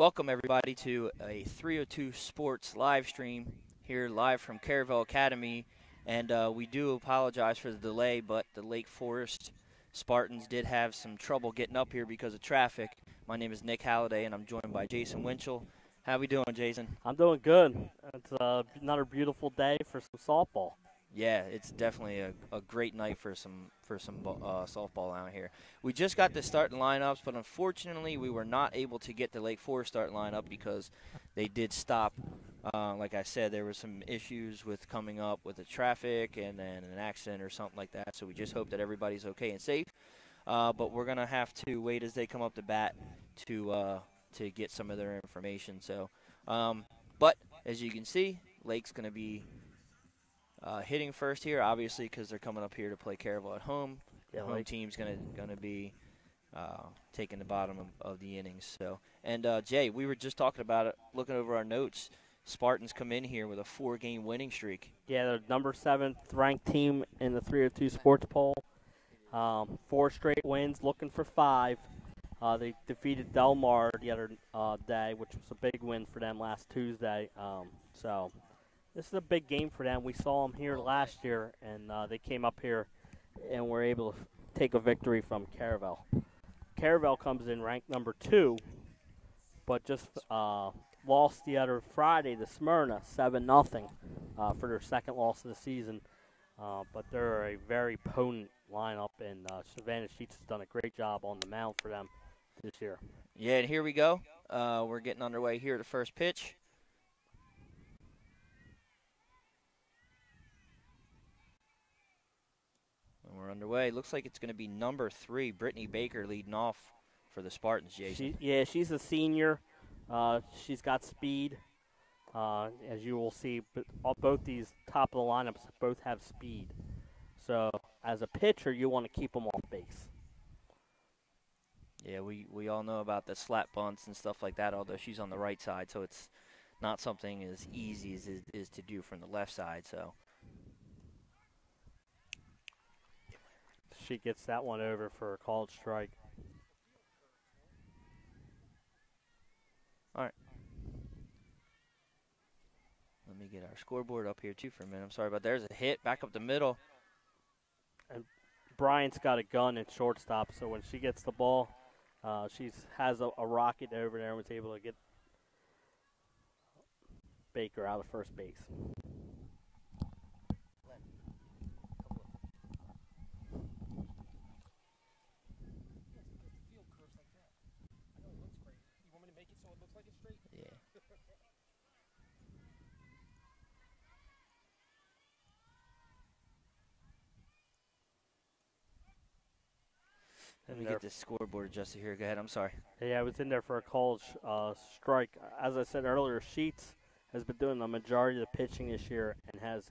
Welcome, everybody, to a 302 Sports live stream here live from Caravel Academy. And we do apologize for the delay, but the Lake Forest Spartans did have some trouble getting up here because of traffic. My name is Nick Halliday, and I'm joined by Jason Winchell. How we doing, Jason? I'm doing good. It's another beautiful day for some softball. Yeah, it's definitely a great night for some softball out here. We just got the starting lineups, but unfortunately we were not able to get the Lake Forest starting lineup because they did stop. Like I said, there were some issues with coming up with the traffic and then an accident or something like that. So we just hope that everybody's okay and safe. But we're gonna have to wait as they come up to bat to get some of their information. So, but as you can see, Lake's gonna be hitting first here, obviously, because they're coming up here to play Caravel at home. Yeah, The home team's gonna be taking the bottom of the innings. So, and Jay, we were just talking about it, looking over our notes. Spartans come in here with a 4-game winning streak. Yeah, they're number 7th ranked team in the 302 Sports Poll. 4 straight wins, looking for 5. They defeated Del Mar the other day, which was a big win for them last Tuesday. So this is a big game for them. We saw them here last year, and they came up here and were able to take a victory from Caravel. Caravel comes in ranked number 2, but just lost the other Friday to Smyrna 7-0 for their second loss of the season. But they're a very potent lineup, and Savannah Sheets has done a great job on the mound for them this year. Yeah, and here we go. We're getting underway here at the first pitch. And we're underway. Looks like it's going to be number 3, Brittany Baker, leading off for the Spartans, Jason. She's a senior. She's got speed. As you will see, but both these top of the lineups both have speed. So as a pitcher, you want to keep them off base. Yeah, we all know about the slap bunts and stuff like that, although she's on the right side, so it's not something as easy as it is to do from the left side. So she gets that one over for a called strike. All right. Let me get our scoreboard up here, too, for a minute. I'm sorry about that. There's a hit back up the middle. And Bryant's got a gun at shortstop, so when she gets the ball, she has a rocket over there and was able to get Baker out of first base. Yeah. Let me get this scoreboard adjusted here. Go ahead. I'm sorry. Yeah, I was in there for a called strike. As I said earlier, Sheets has been doing the majority of the pitching this year and has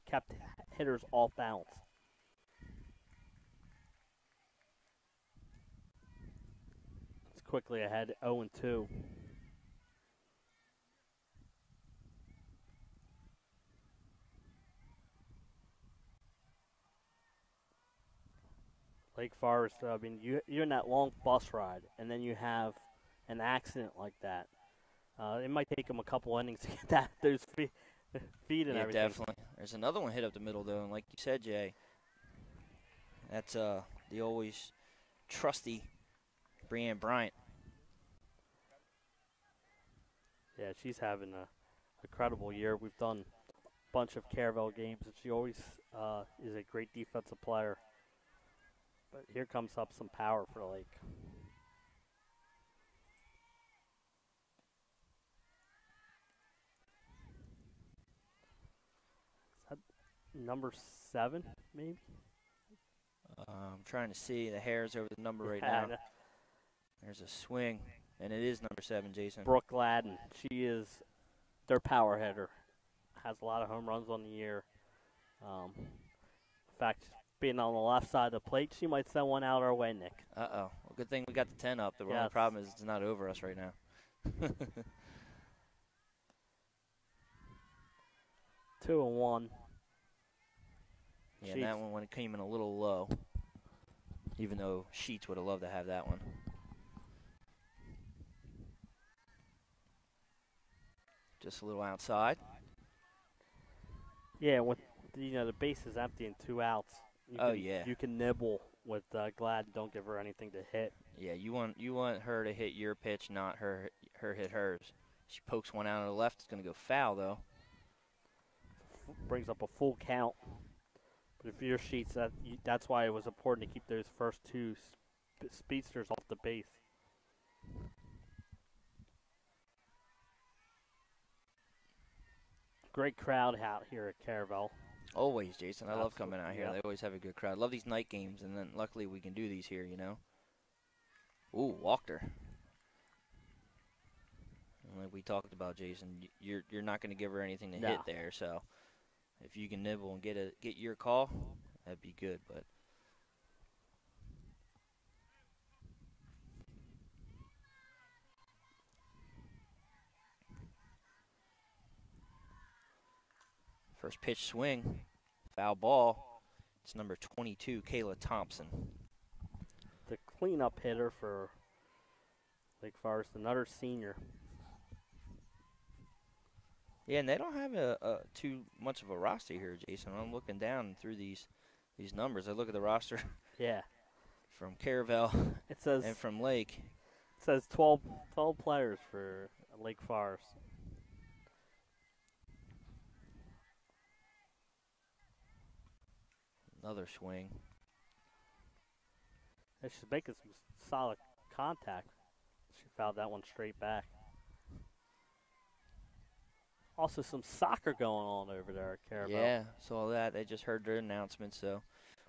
kept hitters off balance. It's quickly ahead, 0-2. Lake Forest, I mean, you're in that long bus ride, and then you have an accident like that. It might take them a couple innings to get those feet and everything. Yeah, definitely. There's another one hit up the middle, though, and like you said, Jay, that's the always trusty Brianne Bryant. Yeah, she's having a incredible year. We've done a bunch of Caravel games, and she always is a great defensive player. But here comes up some power for Lake. Is that number 7, maybe? I'm trying to see the hairs over the number right Yeah, now. There's a swing, and it is number 7, Jason. Brooke Gladden. She is their power hitter. Has a lot of home runs on the year. In fact, being on the left side of the plate, she might send one out our way, Nick. Uh-oh. Well, good thing we got the 10 up. The only problem is it's not over us right now. 2-1. Yeah, and that one when it came in a little low, even though Sheets would have loved to have that one. Just a little outside. Yeah, with the base is empty and 2 outs. Yeah. You can nibble with Glad. Don't give her anything to hit. Yeah, you want her to hit your pitch, not her hit hers. She pokes one out on the left. It's going to go foul, though. Brings up a full count. But if your sheets, that's why it was important to keep those first 2 speedsters off the base. Great crowd out here at Caravel. Always, Jason. I love Absolutely, coming out here. yeah. They always have a good crowd. Love these night games, and then luckily we can do these here, you know. Ooh, walked her. And like we talked about, Jason, you're not going to give her anything to hit there. So if you can nibble and get your call, that'd be good. But first pitch swing, foul ball. It's number 22, Kayla Thompson. The cleanup hitter for Lake Forest, another senior. Yeah, and they don't have too much of a roster here, Jason. I'm looking down through these numbers. I look at the roster. Yeah. From Caravel and from Lake. It says 12 players for Lake Forest. Another swing. And she's making some solid contact. She fouled that one straight back. Also some soccer going on over there at Caravel. Yeah, saw that. They just heard their announcement. So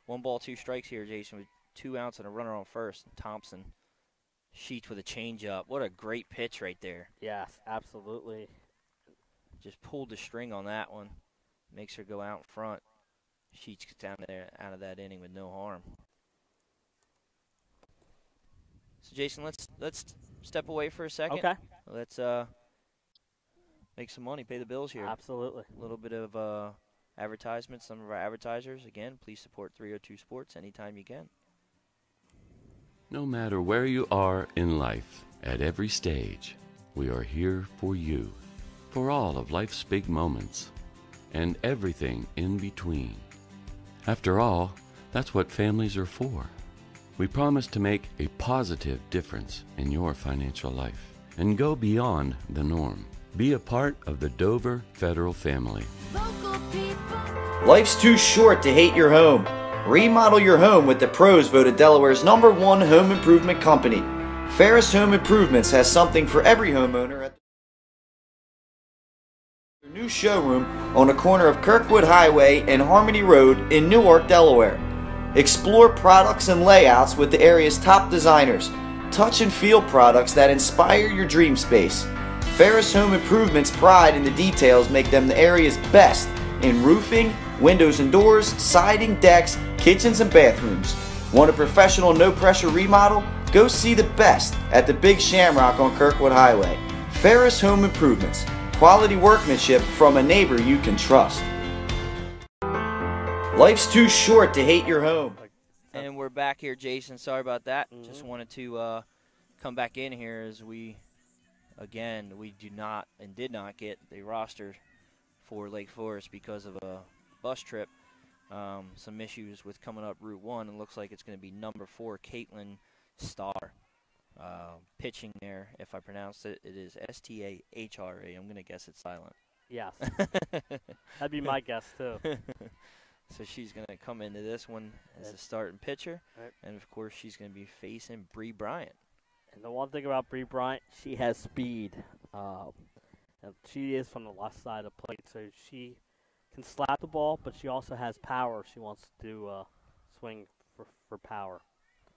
1 ball, 2 strikes here, Jason, with 2 outs and a runner on first. Thompson sheets with a changeup. What a great pitch right there. Yes, absolutely. Just pulled the string on that one. Makes her go out in front. Sheets gets down there out of that inning with no harm. So Jason, let's step away for a second. Okay. Let's make some money, pay the bills here. Absolutely. A little bit of advertisements. Some of our advertisers, again, please support 302 Sports anytime you can. No matter where you are in life, at every stage, we are here for you, for all of life's big moments, and everything in between. After all, that's what families are for. We promise to make a positive difference in your financial life and go beyond the norm. Be a part of the Dover Federal family. Life's too short to hate your home. Remodel your home with the pros voted Delaware's #1 home improvement company. Ferris Home Improvements has something for every homeowner at their new showroom on the corner of Kirkwood Highway and Harmony Road in Newark, Delaware. Explore products and layouts with the area's top designers. Touch and feel products that inspire your dream space. Ferris Home Improvement's pride in the details make them the area's best in roofing, windows and doors, siding, decks, kitchens, and bathrooms. Want a professional, no-pressure remodel? Go see the best at the Big Shamrock on Kirkwood Highway. Ferris Home Improvements. Quality workmanship from a neighbor you can trust. Life's too short to hate your home. And we're back here, Jason. Sorry about that. Just wanted to come back in here as we do not and did not get the roster for Lake Forest because of a bus trip. Some issues with coming up Route 1. It looks like it's going to be number 4, Caitlin Starr, pitching there. If I pronounce it, it is Stahra. I'm going to guess it's silent. Yes. That'd be my guess, too. So she's going to come into this one as a starting pitcher. Right. And, of course, she's going to be facing Bree Bryant. And the one thing about Bree Bryant, she has speed. And she is from the left side of the plate, so she can slap the ball, but she also has power. She wants to swing for power.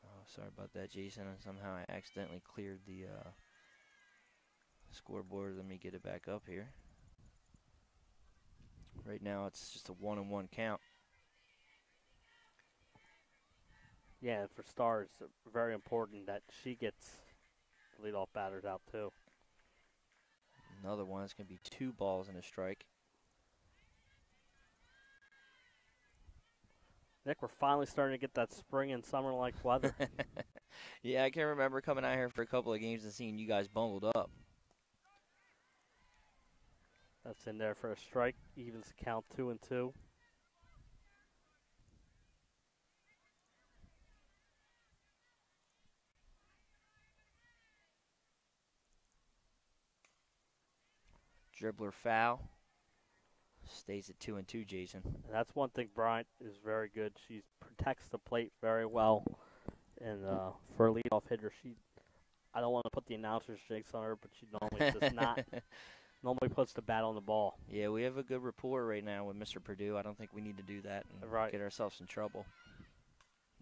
Oh, sorry about that, Jason. Somehow I accidentally cleared the scoreboard. Let me get it back up here. Right now it's just a 1-1 count. Yeah, for Star, it's very important that she gets leadoff batters out, too. Another one. It's going to be 2 balls and a strike. Nick, we're finally starting to get that spring and summer-like weather. Yeah, I can remember coming out here for a couple of games and seeing you guys bundled up. That's in there for a strike. Evens the count 2-2. Dribbler foul. Stays at 2-2, Jason. And that's one thing Bryant is very good. She protects the plate very well. And for a leadoff hitter, I don't want to put the announcer's jinx on her, but she normally does not. Normally puts the bat on the ball. Yeah, we have a good rapport right now with Mr. Purdue. I don't think we need to do that and get ourselves in trouble.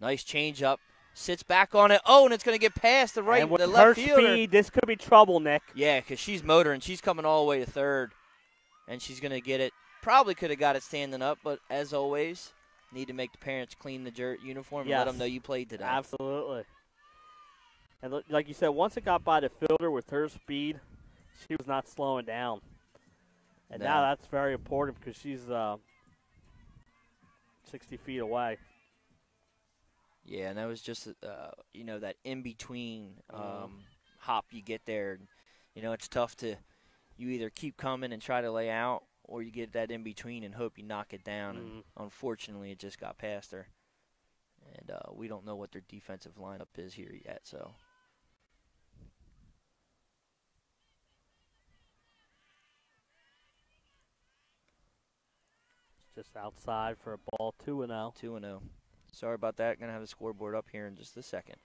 Nice changeup. Sits back on it. Oh, and it's going to get past the right, and with the her left fielder. Speed, this could be trouble, Nick. Yeah, because she's motoring. She's coming all the way to third, and she's going to get it. Probably could have got it standing up, but as always, need to make the parents clean the uniform and let them know you played today. Absolutely. And like you said, once it got by the fielder with her speed, she was not slowing down. And now that's very important because she's 60 feet away. Yeah, and that was just, that in-between hop you get there. It's tough to – you either keep coming and try to lay out or you get that in-between and hope you knock it down. And unfortunately, it just got past her. And we don't know what their defensive lineup is here yet, so. Just outside for a ball, 2-0. 2-0. Sorry about that. Going to have the scoreboard up here in just a second.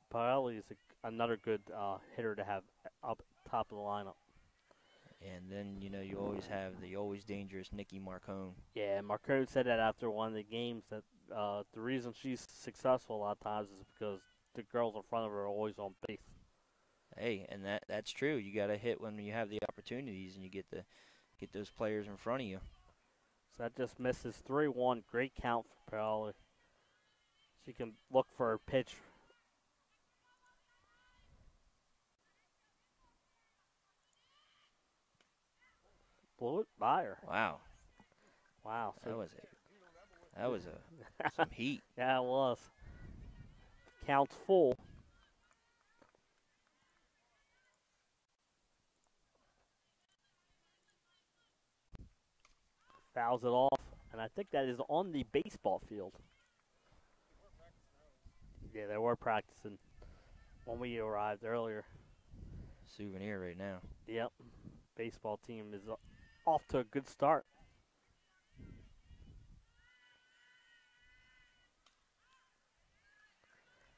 Paoli is another good hitter to have up top of the lineup. And then, you always have the always dangerous Nikki Marcone. Yeah, Marcone said that after one of the games that the reason she's successful a lot of times is because the girls in front of her are always on base. Hey, and that's true. You got to hit when you have the opportunities and you get those players in front of you. So that just misses 3-1. Great count for Paoli. She can look for her pitch. Blew it by her. Wow. So that was some heat. Yeah, it was. Count's full. Fouls it off, and I think that is on the baseball field. Yeah, they were practicing when we arrived earlier. Souvenir right now. Yep. Baseball team is off to a good start.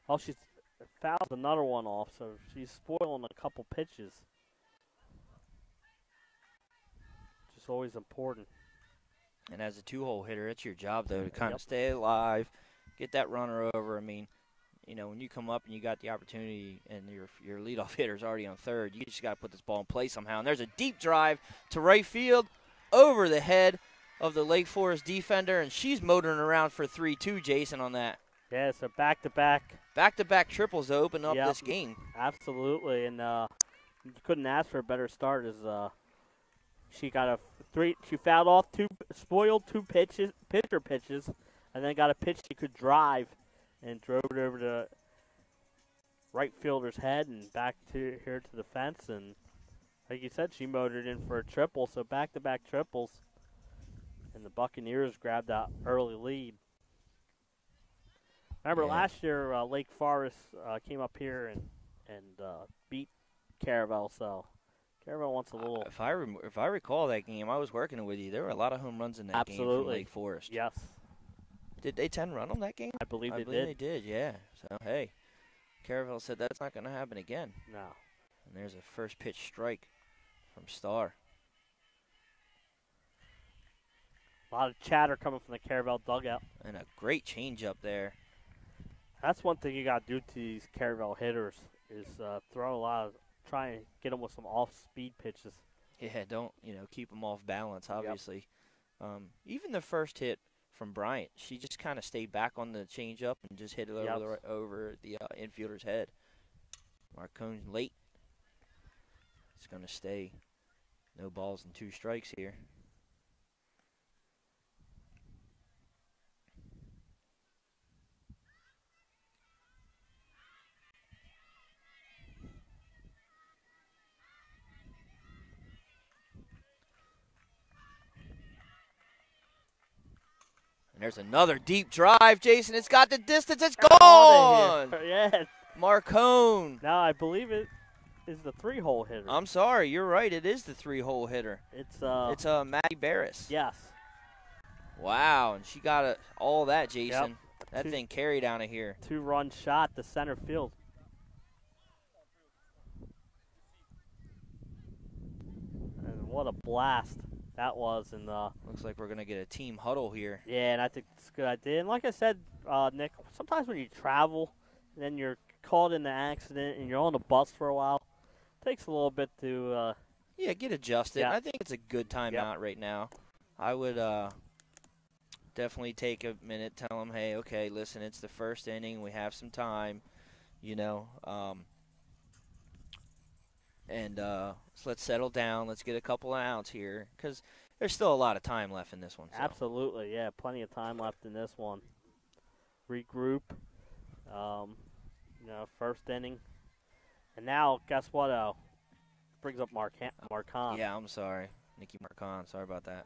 Oh, she's fouled another one off, so she's spoiling a couple pitches. Which is always important. And as a two-hole hitter, it's your job, though, to kind of stay alive, get that runner over. I mean, when you come up and you got the opportunity and your leadoff hitter's already on third, you just got to put this ball in play somehow. And there's a deep drive to right field over the head of the Lake Forest defender, and she's motoring around for 3-2, Jason, on that. Yeah, so back-to-back. Back-to-back triples to open up this game. Absolutely, and you couldn't ask for a better start as she got she fouled off spoiled two pitcher pitches, and then got a pitch she could drive and drove it over to right fielder's head and back to the fence. And like you said, she motored in for a triple, so back-to-back triples. And the Buccaneers grabbed that early lead. Remember last year, Lake Forest came up here and beat Caravel, so Caravel wants a little. If I recall that game, I was working with you. There were a lot of home runs in that game from Lake Forest. Yes. Did they 10 run on that game? I believe they did. They did, yeah. So, hey, Caravel said that's not going to happen again. No. And there's a first pitch strike from Starr. A lot of chatter coming from the Caravel dugout. And a great changeup there. That's one thing you got to do to these Caravel hitters is try and get them with some off-speed pitches. Yeah, don't, keep them off balance, obviously. Yep. Even the first hit from Bryant, she just kind of stayed back on the changeup and just hit it over the infielder's head. Marcone late. It's going to stay. No balls and 2 strikes here. And there's another deep drive, Jason. It's got the distance. It's Outta gone. here. Yeah. Marcone. Now I believe it is the 3-hole hitter. I'm sorry. You're right. It is the 3-hole hitter. It's Maddie Barris. Yes. Wow, and she got all that, Jason. Yep. That thing carried out of here. 2-run shot to center field. And what a blast that was. And looks like we're going to get a team huddle here. yeah, and I think it's a good idea. And like I said, Nick, sometimes when you travel and then you're caught in an accident and you're on the bus for a while, it takes a little bit to Yeah, get adjusted. Yeah. I think it's a good time out right now. I would definitely take a minute, tell them, hey, okay, listen, it's the first inning. We have some time, and so let's settle down. Let's get a couple of outs here because there's still a lot of time left in this one. So. Absolutely, yeah, plenty of time left in this one. Regroup, first inning. And now, guess what, brings up Marcon. Yeah, I'm sorry. Nikki Marcon, sorry about that.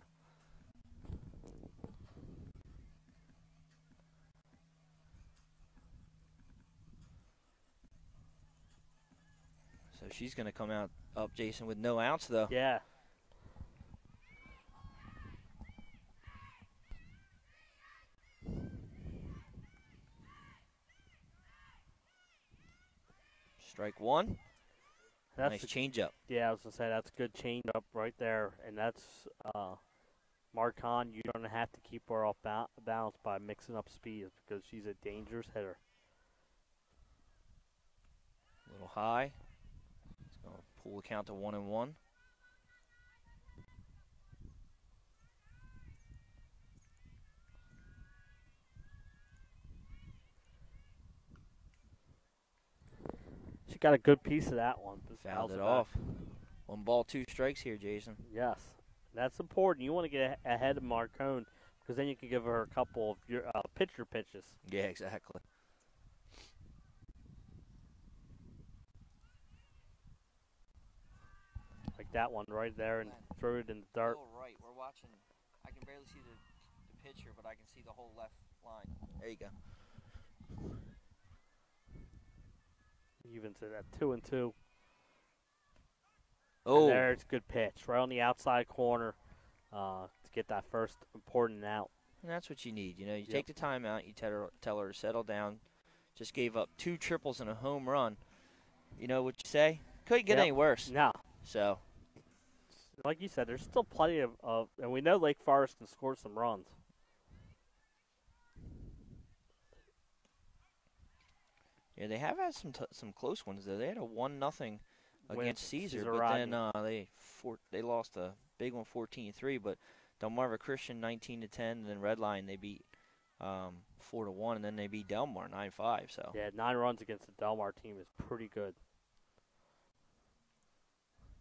So she's going to come up, Jason, with no outs, though. Yeah. Strike one. That's nice changeup. Yeah, I was going to say that's a good changeup right there. And that's Marcon. You're going to have to keep her off balance by mixing up speed because she's a dangerous hitter. A little high. It's going to pull the count to 1-1. She got a good piece of that one. Fouled it off. 1 ball, 2 strikes here, Jason. Yes. That's important. You want to get ahead of Marcone because then you can give her a couple of your pitcher pitches. Yeah, exactly. Like that one right there and throw it in the dirt. Oh, right. We're watching. I can barely see the pitcher, but I can see the whole left line. There you go. Even to that 2-2. Oh, and there's a good pitch right on the outside corner to get that first important out. and that's what you need. You take the time out. You tell her to settle down. Just gave up 2 triples and a home run. You know what you say? Couldn't get any worse. No. So, like you said, there's still plenty of and we know Lake Forest can score some runs. yeah, they have had some close ones though. They had a 1-0 against Caesar, but Rodney. then they lost a big one 14-3. But Delmarva Christian 19-10, and then Redline they beat 4-1, and then they beat Delmar 9-5. So Yeah, 9 runs against the Delmar team is pretty good.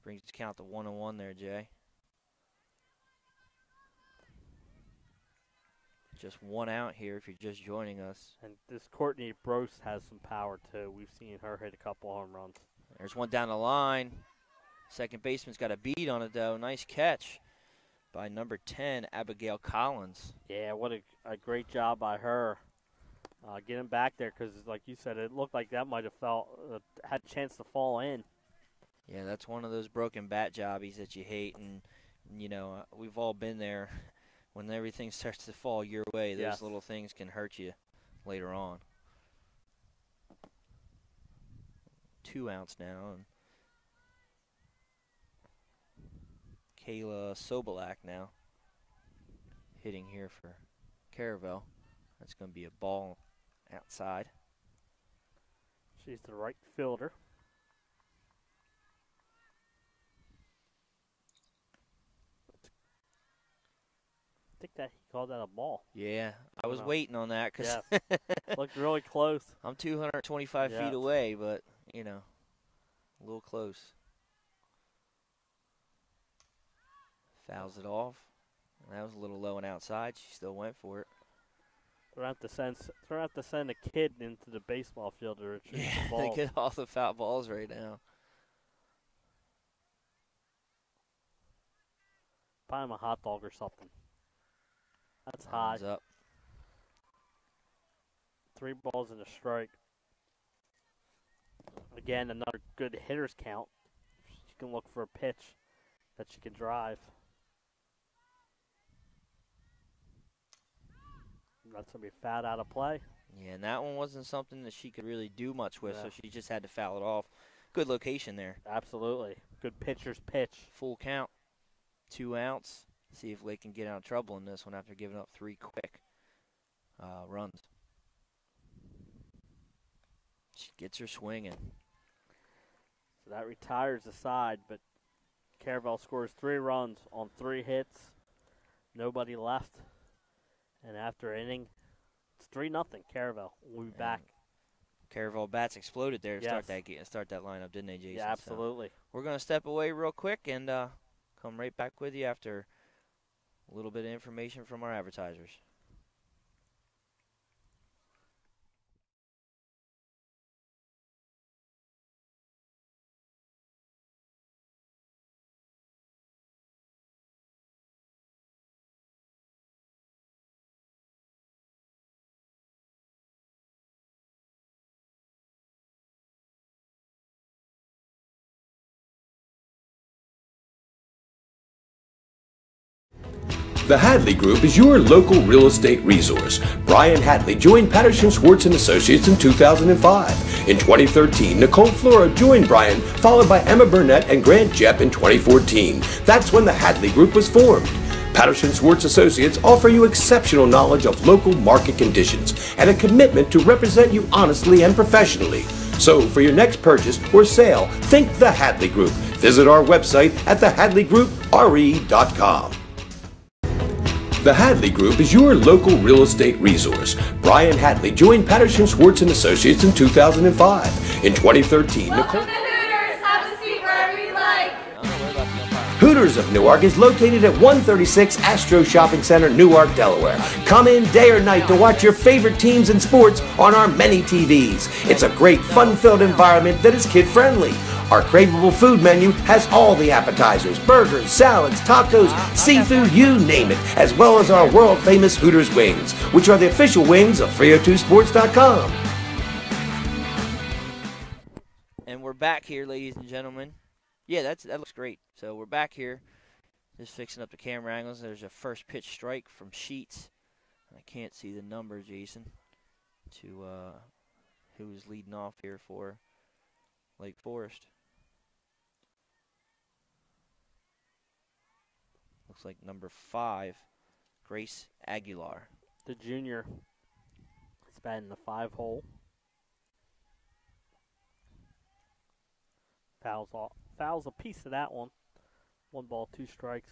brings the count to 1-1 there, Jay. Just 1 out here if you're just joining us. And this Courtney Brose has some power too. We've seen her hit a couple home runs. There's one down the line. Second baseman's got a beat on it, though. Nice catch by number 10, Abigail Collins. Yeah, what a great job by her getting back there because, like you said, it looked like that might have had a chance to fall in. Yeah, that's one of those broken bat jobbies that you hate, and we've all been there. When everything starts to fall your way, those little things can hurt you later on. 2 outs now. And Kayla Sobolak now hitting here for Caravel. That's going to be a ball outside. She's the right fielder. I think that he called that a ball. Yeah, I was waiting on that because looked really close. I'm 225 feet away, but, a little close. Fouls it off. That was a little low and outside. She still went for it. They're going to have to send a kid into the baseball field to retrieve the ball. They get all the foul balls right now. Buy him a hot dog or something. That's high. Up. 3 balls and a strike. Again, another good hitter's count. She can look for a pitch that she can drive. That's going to be fouled out of play. Yeah, and that one wasn't something that she could really do much with, Yeah. so she just had to foul it off. Good location there. Absolutely. Good pitcher's pitch. Full count, 2 outs. See if they can get out of trouble in this one after giving up 3 quick runs. She gets her swinging. So that retires the side, but Caravel scores 3 runs on 3 hits. Nobody left. And after inning, it's 3-0 Caravel. We'll be back. Caravel bats exploded there to Yes. start that lineup, didn't they, Jason? Yeah, absolutely. So we're going to step away real quick and come right back with you after a little bit of information from our advertisers. The Hadley Group is your local real estate resource. Brian Hadley joined Patterson Schwartz & Associates in 2005. In 2013, Nicole Flora joined Brian, followed by Emma Burnett and Grant Jepp in 2014. That's when the Hadley Group was formed. Patterson Schwartz Associates offer you exceptional knowledge of local market conditions and a commitment to represent you honestly and professionally. So for your next purchase or sale, think the Hadley Group. Visit our website at thehadleygroup.re.com. The Hadley Group is your local real estate resource. Brian Hadley joined Patterson Schwartz & Associates in 2005. In 2013, Welcome to Hooters. Have a seat wherever you like. Hooters of Newark is located at 136 Astro Shopping Center, Newark, Delaware. Come in day or night to watch your favorite teams and sports on our many TVs. It's a great, fun-filled environment that is kid-friendly. Our craveable food menu has all the appetizers, burgers, salads, tacos, seafood, you name it, as well as our world-famous Hooters wings, which are the official wings of 302sports.com. And we're back here, ladies and gentlemen. Yeah, that looks great. So we're back here, just fixing up the camera angles. There's a first pitch strike from Sheets. I can't see the number, Jason, to who's leading off here for Lake Forest. Looks like number 5, Grace Aguilar. The junior is batting the 5-hole. Fouls a piece of that one. 1 ball, 2 strikes.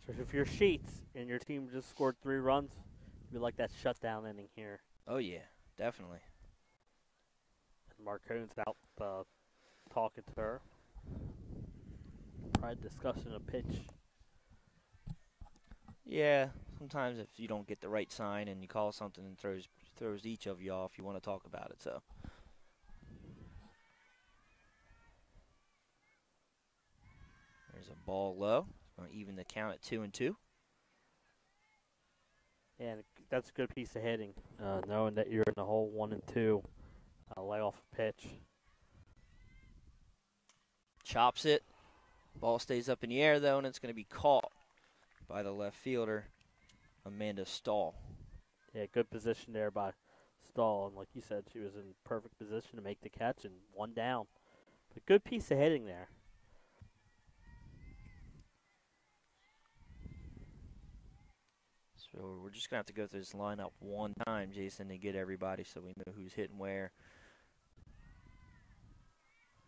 So if you're Sheets and your team just scored 3 runs, you like that shutdown inning here. Oh, yeah, definitely. And Marcone's out talking to her. Probably discussing a pitch. Yeah, sometimes if you don't get the right sign and you call something and throws each of you off, you want to talk about it. So there's a ball low. Going to even the count at 2-2. And that's a good piece of hitting, knowing that you're in the hole 1-2. Lay off a pitch. Chops it. Ball stays up in the air, though, and it's going to be caught by the left fielder, Amanda Stahl. Yeah, good position there by Stahl. And like you said, she was in perfect position to make the catch and 1 down. But good piece of hitting there. So we're just going to have to go through this lineup one time, Jason, to get everybody so we know who's hitting where.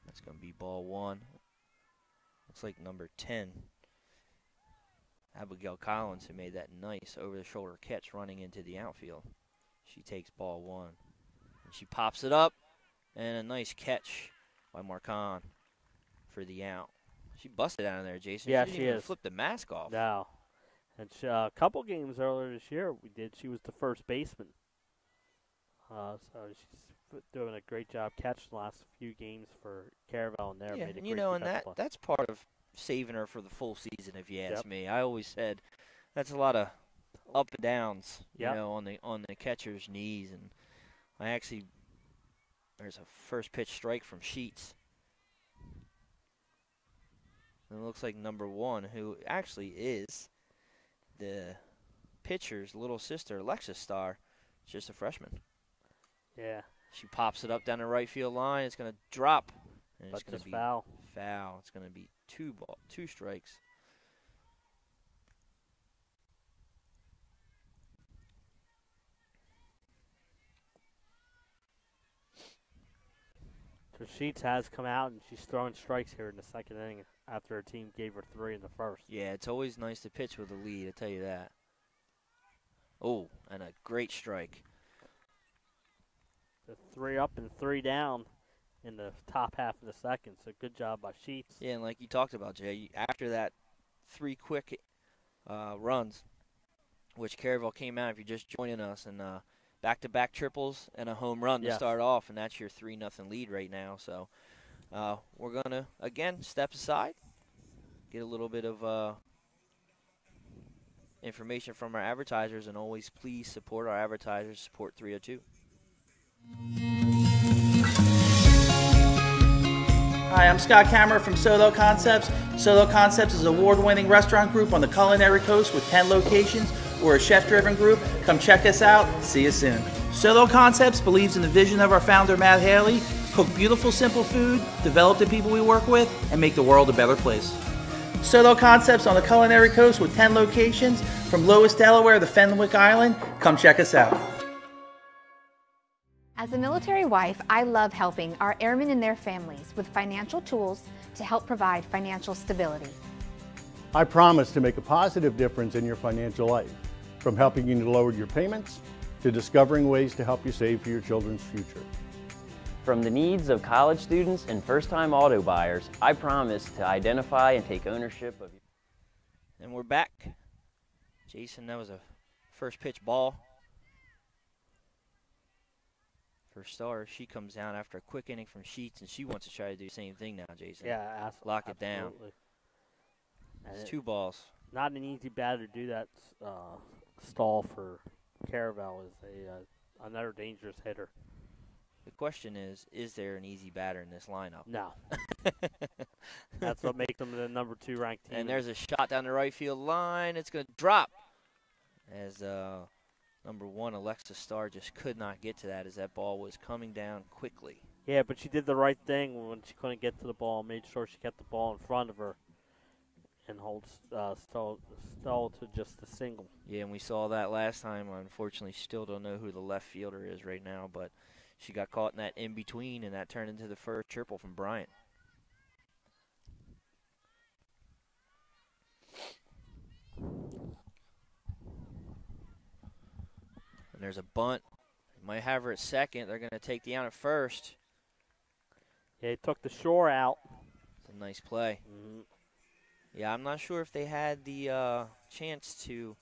That's going to be ball 1. Looks like number 10, Abigail Collins, who made that nice over-the-shoulder catch running into the outfield. She takes ball 1. And she pops it up, and a nice catch by Marcon for the out. She busted out of there, Jason. Yeah, she she didn't even is. flip the mask off. No. And a couple games earlier this year she was the first baseman. So she's doing a great job catching the last few games for Caravel in there. Yeah, made a and you great know, and defensive play. that's part of saving her for the full season, if you ask Yep. me. I always said that's a lot of up and downs, Yep. you know, on the catcher's knees, and there's a first pitch strike from Sheets. And it looks like number 1, who actually is the pitcher's little sister, Alexis Starr, just a freshman. Yeah. She pops it up down the right field line. It's going to drop. And But it's going just to be foul. foul. It's going to be 2 strikes. So Sheets has come out, and she's throwing strikes here in the second inning after her team gave her 3 in the first. Yeah, it's always nice to pitch with a lead, I tell you that. Oh, and a great strike. The 3 up and 3 down in the top half of the second. So good job by Sheets. Yeah, and like you talked about, Jay, after that 3 quick runs, which Caravel came out, if you're just joining us, and back-to-back triples and a home run to Yes. start off, and that's your 3-0 lead right now. So we're going to, again, step aside, get a little bit of information from our advertisers, and always please support our advertisers, support 302. Hi, I'm Scott Kammerer from Solo Concepts. Solo Concepts is an award-winning restaurant group on the culinary coast with 10 locations. We're a chef-driven group. Come check us out. See you soon. Solo Concepts believes in the vision of our founder, Matt Haley: cook beautiful, simple food, develop the people we work with, and make the world a better place. Solo Concepts on the culinary coast with 10 locations from Lewis, Delaware to Fenwick Island. Come check us out. As a military wife, I love helping our airmen and their families with financial tools to help provide financial stability. I promise to make a positive difference in your financial life, from helping you to lower your payments to discovering ways to help you save for your children's future. From the needs of college students and first-time auto buyers, I promise to identify and take ownership of you. And we're back. Jason, that was a first pitch ball for Star. She comes down after a quick inning from Sheets, and she wants to try to do the same thing now, Jason. Yeah, lock it down. And It's 2 balls. Not an easy batter to do that. Stall for Caravel is another dangerous hitter. The question is there an easy batter in this lineup? No. That's what makes them the number 2 ranked team. And there's a shot down the right field line. It's going to drop as number 1, Alexis Starr, just could not get to that as that ball was coming down quickly. Yeah, but she did the right thing when she couldn't get to the ball. Made sure she kept the ball in front of her and stall to just a single. Yeah, and we saw that last time. Unfortunately, still don't know who the left fielder is right now, but she got caught in that in-between, and that turned into the first triple from Bryant. And there's a bunt. They might have her at second. They're going to take the out at first. Yeah, he took the shore out. It's a nice play. Mm-hmm. Yeah, I'm not sure if they had the chance to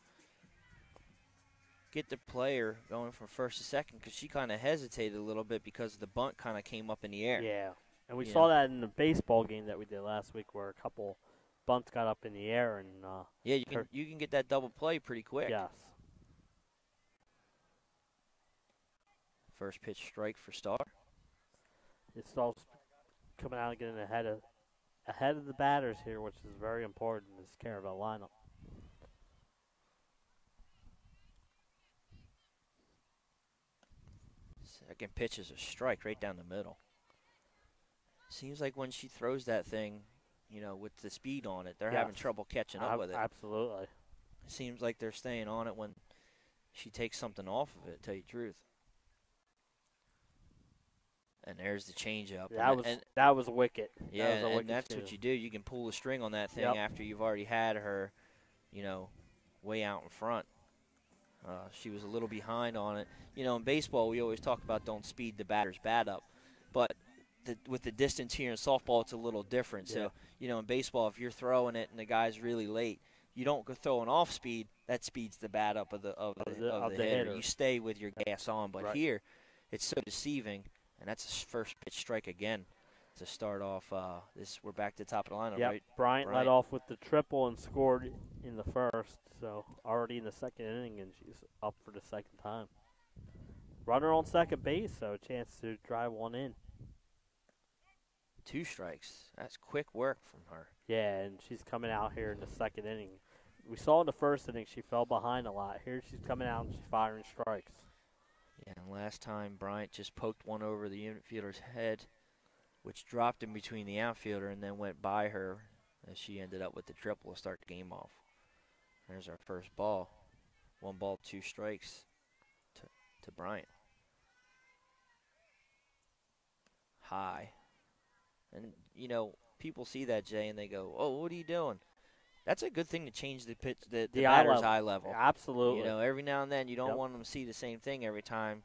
get the player going from first to second because she kind of hesitated a little bit because the bunt kind of came up in the air. Yeah, and we saw that in the baseball game that we did last week where a couple bunts got up in the air. And yeah, you can get that double play pretty quick. Yes. First pitch strike for Star. It's all coming out and getting ahead of the batters here, which is very important in this Caravel lineup. Second pitch is a strike right down the middle. Seems like when she throws that thing, with the speed on it, they're having trouble catching up with it. Absolutely. It seems like they're staying on it when she takes something off of it, to tell you the truth. And there's the changeup. That was wicked. Yeah, and that's what you do. You can pull the string on that thing after you've already had her, way out in front. She was a little behind on it. In baseball, we always talk about don't speed the batter's bat up. But with the distance here in softball, it's a little different. Yeah. So, in baseball, if you're throwing it and the guy's really late, you don't go throwing off speed. That speeds the bat up of the hitter. You stay with your gas on. But here, it's so deceiving. And that's a first pitch strike again to start off this. We're back to the top of the lineup, right? Bryant led off with the triple and scored in the first, so already in the second inning, and she's up for the second time. Runner on second base, so a chance to drive one in. 2 strikes. That's quick work from her. Yeah, and she's coming out here in the second inning. We saw in the first inning she fell behind a lot. Here she's coming out and she's firing strikes. Yeah, and last time Bryant just poked one over the infielder's head, which dropped in between the outfielder and then went by her as she ended up with the triple to start the game off. There's our first ball. 1 ball, 2 strikes to Bryant. High. And, you know, people see that, Jay, and they go, oh, what are you doing? That's a good thing to change the pitch, the batter's eye level. Absolutely. You know, every now and then you don't want them to see the same thing every time.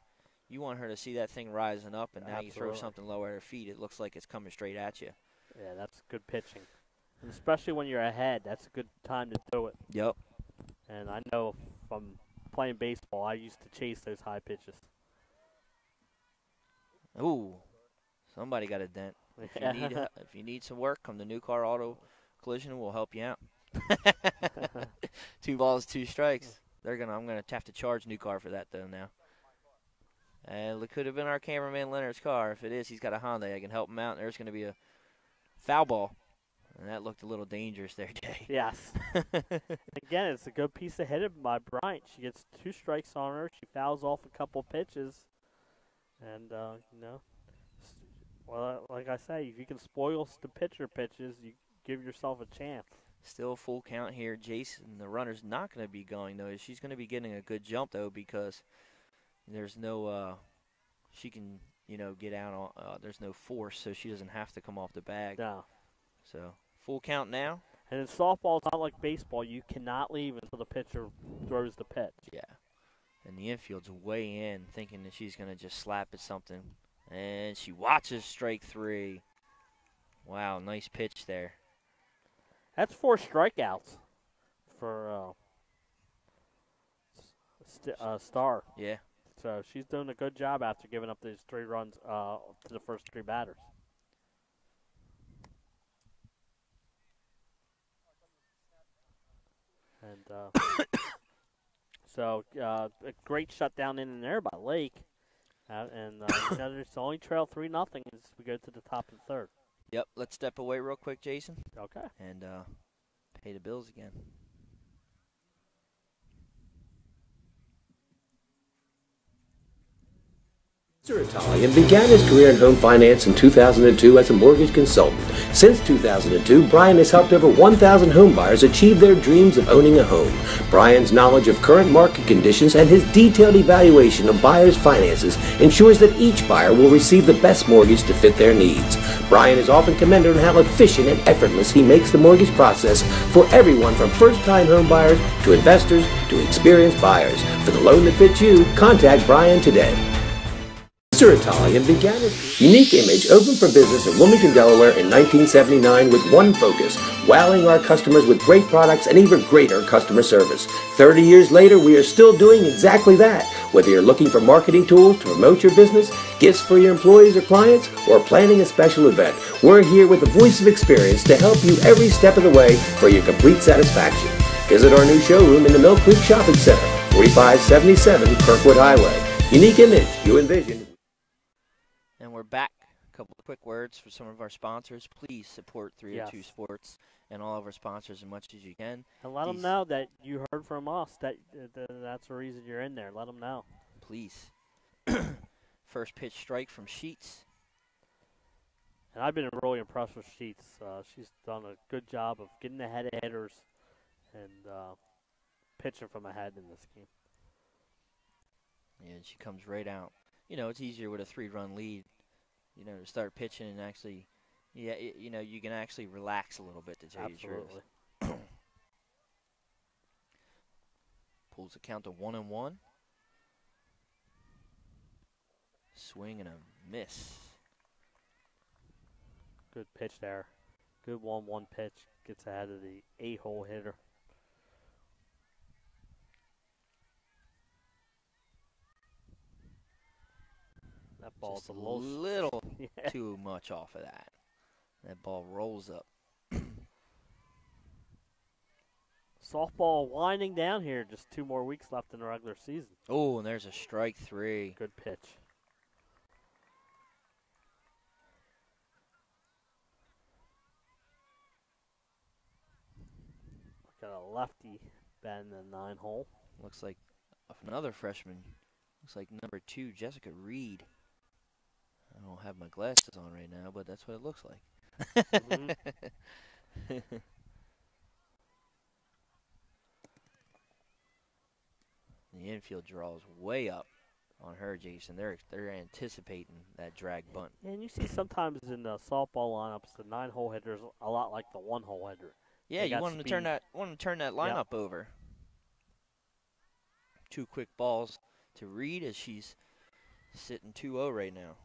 You want her to see that thing rising up, and now you throw something low at her feet. It looks like it's coming straight at you. Yeah, that's good pitching. And especially when you're ahead, that's a good time to do it. Yep. And I know from playing baseball, I used to chase those high pitches. Ooh, somebody got a dent. If you need some work, come to New Car Auto Collision. We'll help you out. 2 balls, 2 strikes. I'm gonna have to charge New Car for that though now. And it could have been our cameraman Leonard's car. If it is, he's got a Honda. I can help him out. And there's going to be a foul ball. And that looked a little dangerous there, Jay. Yes. Again, it's a good piece of hitting by Bryant. She gets 2 strikes on her. She fouls off a couple pitches. And, you know, well, like I say, if you can spoil the pitcher pitches, you give yourself a chance. Still full count here. Jason, the runner's not going to be going, though. She's going to be getting a good jump, though, because there's no she can, you know, get out on there's no force, so she doesn't have to come off the bag. No. So, full count now. And in softball, it's not like baseball. You cannot leave until the pitcher throws the pitch. Yeah. And the infield's way in, thinking that she's going to just slap at something. And she watches strike 3. Wow, nice pitch there. That's 4 strikeouts for Star. Yeah. So she's doing a good job after giving up those 3 runs to the first 3 batters. And so a great shutdown in there by Lake. And you know, there's only trail 3-0 as we go to the top of the 3rd. Yep, let's step away real quick, Jason. Okay. And pay the bills again. Mr. Italian began his career in home finance in 2002 as a mortgage consultant. Since 2002, Brian has helped over 1,000 home buyers achieve their dreams of owning a home. Brian's knowledge of current market conditions and his detailed evaluation of buyers' finances ensures that each buyer will receive the best mortgage to fit their needs. Brian is often commended on how efficient and effortless he makes the mortgage process for everyone from first-time home buyers to investors to experienced buyers. For the loan that fits you, contact Brian today. Mr. Italian began its unique image, opened for business in Wilmington, Delaware in 1979 with one focus, wowing our customers with great products and even greater customer service. 30 years later, we are still doing exactly that. Whether you're looking for marketing tools to promote your business, gifts for your employees or clients, or planning a special event, we're here with the voice of experience to help you every step of the way for your complete satisfaction. Visit our new showroom in the Mill Creek Shopping Center, 4577 Kirkwood Highway. Unique image you envision. And we're back. A couple of quick words for some of our sponsors. Please support 302 Sports and all of our sponsors as much as you can. And let them know that you heard from us, that that's the reason you're in there. Let them know. Please. First pitch strike from Sheets. And I've been really impressed with Sheets. She's done a good job of getting ahead of hitters and pitching from ahead in this game. Yeah, she comes right out. You know, it's easier with a 3-run lead, you know, to start pitching and actually, you know, you can actually relax a little bit to tell you the truth. Pulls the count to 1-1. Swing and a miss. Good pitch there. Good 1-1 pitch. Gets ahead of the 8-hole hitter. That ball's just a little too much off of that. That ball rolls up. Softball winding down here. Just 2 more weeks left in the regular season. Oh, and there's a strike 3. Good pitch. Got a lefty batting the 9-hole. Looks like another freshman. Looks like number 2, Jessica Reed. I don't have my glasses on right now, but that's what it looks like. Mm-hmm. The infield draw is way up on her, Jason. They're anticipating that drag bunt. And you see sometimes in the softball lineups, the 9-hole hitters a lot like the 1-hole hitter. Yeah, you want them to turn that lineup over. 2 quick balls to Reed as she's sitting 2-0 right now.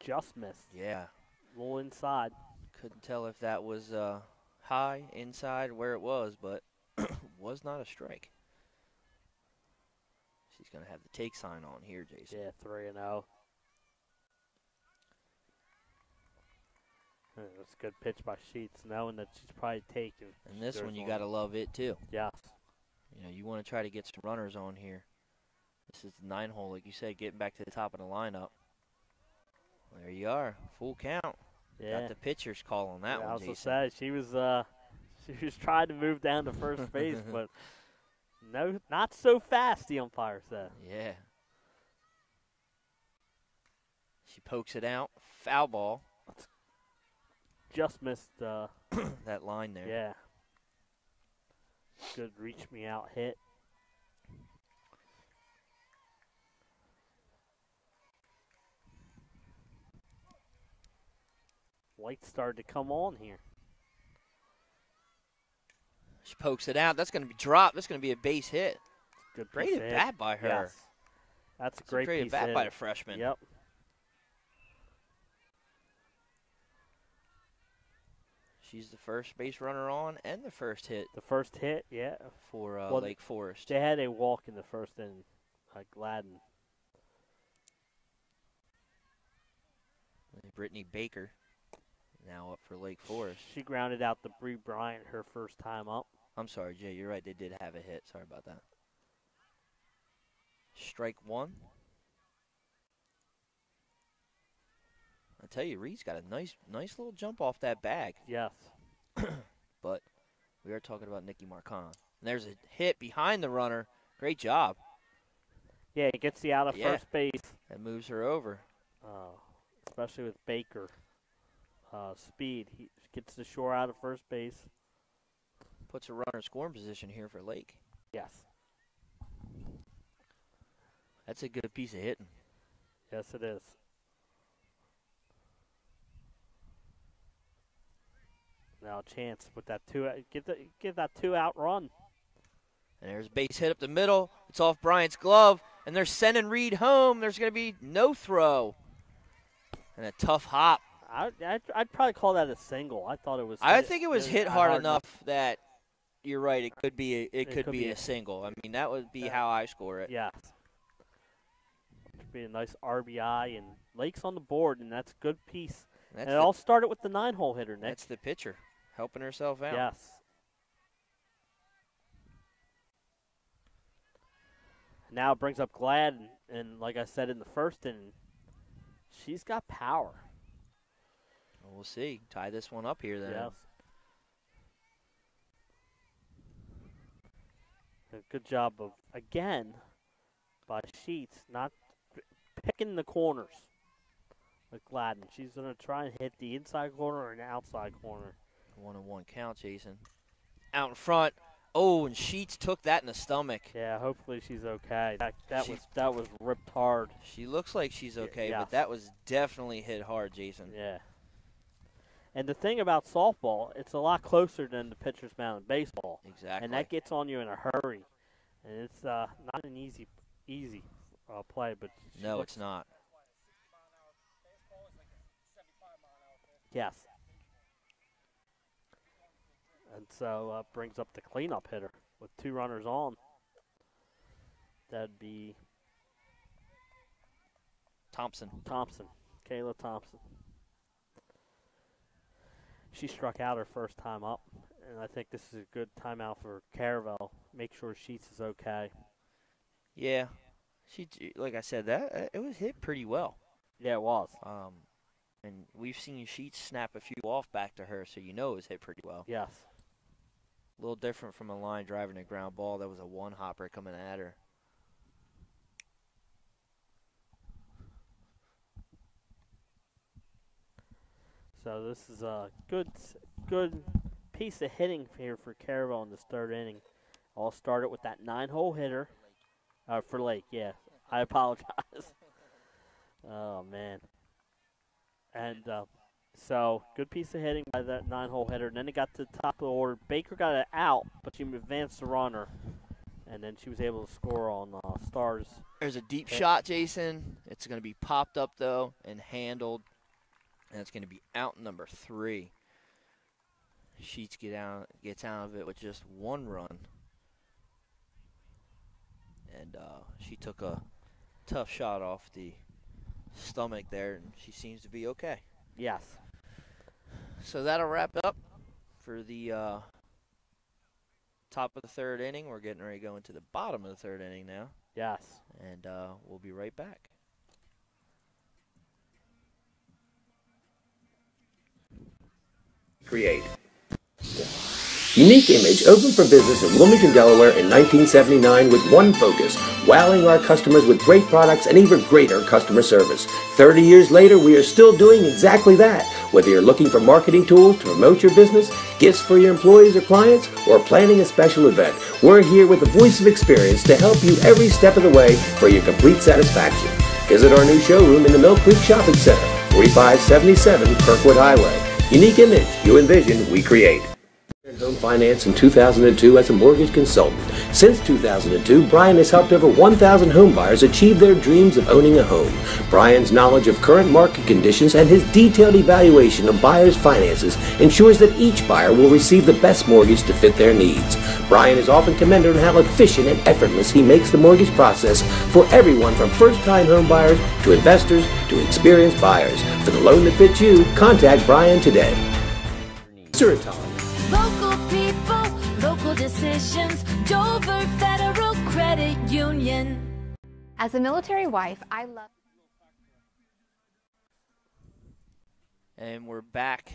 Just missed. Yeah. A little inside. Couldn't tell if that was high, inside, where it was, but was not a strike. She's going to have the take sign on here, Jason. Yeah, 3-0. That's a good pitch by Sheets, knowing that she's probably taking. And this one, you got to love it, too. Yes. You know, you want to try to get some runners on here. This is the 9-hole, like you said, getting back to the top of the lineup. There you are, full count. Yeah. Got the pitcher's call on that one, I was Jason. say she was trying to move down to first base, but no, not so fast. The umpire said. Yeah. She pokes it out, foul ball. Just missed that line there. Yeah. Good reach me out hit. Lights started to come on here. She pokes it out. That's going to be dropped. That's going to be a base hit. Good great at bat by her. Yes. That's a great great piece at bat of by hitting. the freshman. Yep. She's the first base runner on and the first hit. The first hit, yeah. For Lake Forest. They had a walk in the first inning, Gladden. Brittany Baker now up for Lake Forest. She grounded out the Bree Bryant her first time up. I'm sorry, Jay. You're right. They did have a hit. Sorry about that. Strike 1. I tell you, Reed's got a nice little jump off that bag. Yes. But we are talking about Nikki Marcon. And there's a hit behind the runner. Great job. Yeah, it gets you out of first base. That moves her over. Especially with Baker. Speed. He gets the shore out of first base. Puts a runner in scoring position here for Lake. Yes. That's a good piece of hitting. Yes, it is. Now a chance with that give that 2-out run. And there's a base hit up the middle. It's off Bryant's glove, and they're sending Reed home. There's going to be no throw. And a tough hop. I'd probably call that a single. I thought it was. I think it was hit hard enough that you're right. It could be a single. I mean, that would be how I score it. Yes. Could be a nice RBI, and Lake's on the board, and that's a good piece. And it all started with the 9-hole hitter, Nick. That's the pitcher helping herself out. Yes. Now it brings up Glad, and like I said in the first inning, she's got power. Well, we'll see. Tie this one up here then. Yes. A good job of, again, by Sheets, not picking the corners with Gladden. She's going to try and hit the inside corner or an outside corner. 1-1 count, Jason. Out in front. Oh, and Sheets took that in the stomach. Yeah, hopefully she's okay. That was ripped hard. She looks like she's okay, yes. but that was definitely hit hard, Jason. Yeah. And the thing about softball, it's a lot closer than the pitcher's mound in baseball. Exactly. And that gets on you in a hurry. And it's not an easy play, but no, it's not. Yes. And so brings up the cleanup hitter with 2 runners on. That'd be Thompson. Kayla Thompson. She struck out her first time up, and I think this is a good timeout for Caravel. Make sure Sheets is okay. Yeah, like I said, that it was hit pretty well. Yeah, it was. And we've seen Sheets snap a few off back to her, so you know it was hit pretty well. Yes. A little different from a line driving a ground ball. That was a one-hopper coming at her. So this is a good piece of hitting here for Caravel in this third inning. All started with that 9-hole hitter for Lake. Yeah, I apologize. Oh man. And so good piece of hitting by that 9-hole hitter. And then it got to the top of the order. Baker got it out, but she advanced the runner, and then she was able to score on Stars. There's a deep shot, Jason. It's going to be popped up though and handled. And it's going to be out number 3. Sheets gets out of it with just 1 run. And she took a tough shot off the stomach there, and she seems to be okay. Yes. So that'll wrap it up for the top of the third inning. We're getting ready to go into the bottom of the third inning now. Yes. And we'll be right back. Create. Unique Image opened for business in Wilmington, Delaware in 1979 with one focus, wowing our customers with great products and even greater customer service. 30 years later, we are still doing exactly that. Whether you're looking for marketing tools to promote your business, gifts for your employees or clients, or planning a special event, we're here with the voice of experience to help you every step of the way for your complete satisfaction. Visit our new showroom in the Mill Creek Shopping Center, 4577 Kirkwood Highway. Unique Image, you envision, we create. Home finance in 2002 as a mortgage consultant. Since 2002, Brian has helped over 1,000 home buyers achieve their dreams of owning a home. Brian's knowledge of current market conditions and his detailed evaluation of buyers' finances ensures that each buyer will receive the best mortgage to fit their needs. Brian is often commended on how efficient and effortless he makes the mortgage process for everyone from first-time home buyers to investors to experienced buyers. For the loan that fits you, contact Brian today. Suratol. Local people, local decisions, Dover Federal Credit Union. As a military wife, I love... And we're back.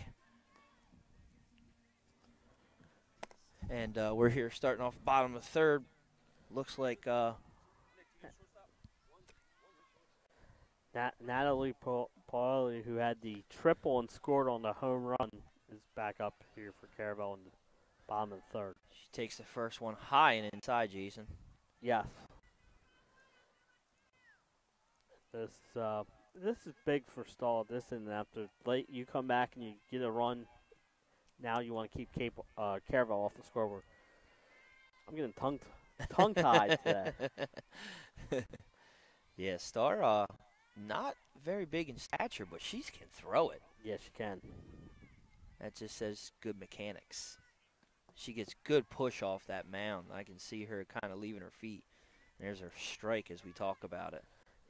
And we're here starting off bottom of third. Looks like Natalie Pauli, who had the triple and scored on the home run, is back up here for Caravel in the bottom of the third. She takes the first one high and inside, Jason. Yes. This is big for Stahl. This and after late, you come back and you get a run. Now you want to keep Caravel off the scoreboard. I'm getting tongue-tied today. Yeah, Star, not very big in stature, but she can throw it. Yes, she can. That just says good mechanics. She gets good push off that mound. I can see her kind of leaving her feet. There's her strike as we talk about it.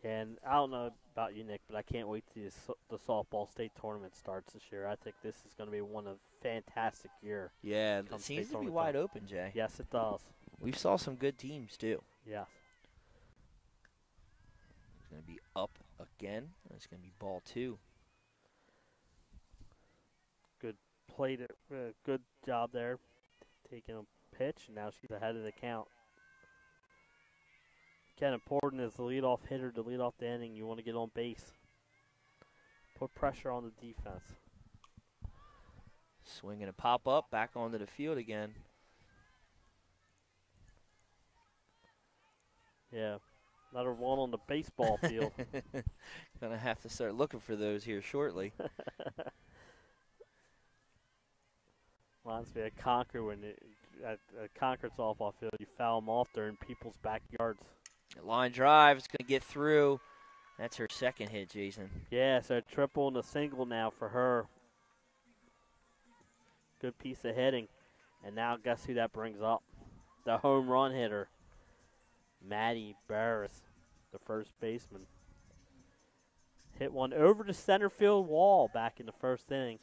And I don't know about you, Nick, but I can't wait till the softball state tournament starts this year. I think this is going to be one of fantastic year. Yeah, it seems to be wide open, Jay. Yes, it does. We saw some good teams, too. Yes. It's going to be up again. It's going to be ball 2. Played it. Good job there, taking a pitch, and now she's ahead of the count. Again, important as the leadoff hitter to lead off the inning. You want to get on base. Put pressure on the defense. Swinging a pop up, back onto the field again. Yeah, another one on the baseball field. Gonna have to start looking for those here shortly. Reminds me of Concord when at Concord softball field, you foul them off there in people's backyards. Line drive is going to get through. That's her second hit, Jason. Yeah, so a triple and a single now for her. Good piece of hitting. And now guess who that brings up? The home run hitter, Maddie Barris, the first baseman. Hit one over the center field wall back in the first inning.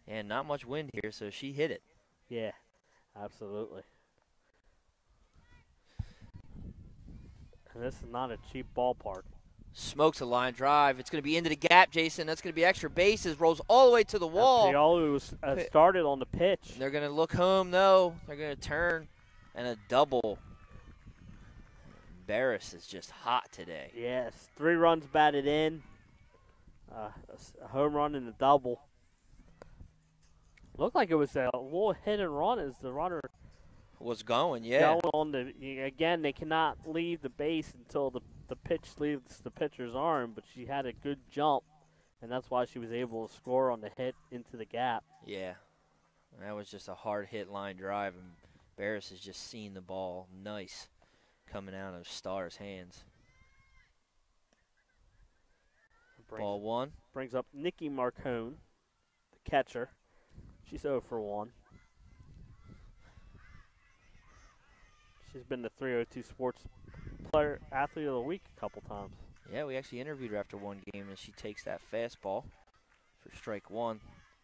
And not much wind here, so she hit it. Yeah, absolutely. And this is not a cheap ballpark. Smokes a line drive. It's going to be into the gap, Jason. That's going to be extra bases. Rolls all the way to the wall. Pialu started on the pitch. They're going to look home, though. They're going to turn. And a double. Barris is just hot today. Yes, 3 runs batted in. A home run and a double. Looked like it was a little hit and run as the runner was going, yeah. Going on again, they cannot leave the base until the pitch leaves the pitcher's arm, but she had a good jump, and that's why she was able to score on the hit into the gap. Yeah, that was just a hard hit line drive, and Barris has just seen the ball nice coming out of Starr's hands. Ball 1. Brings up Nikki Marcone, the catcher. She's 0 for 1. She's been the 302 Sports Player Athlete of the Week a couple times. Yeah, we actually interviewed her after one game, and she takes that fastball for strike 1.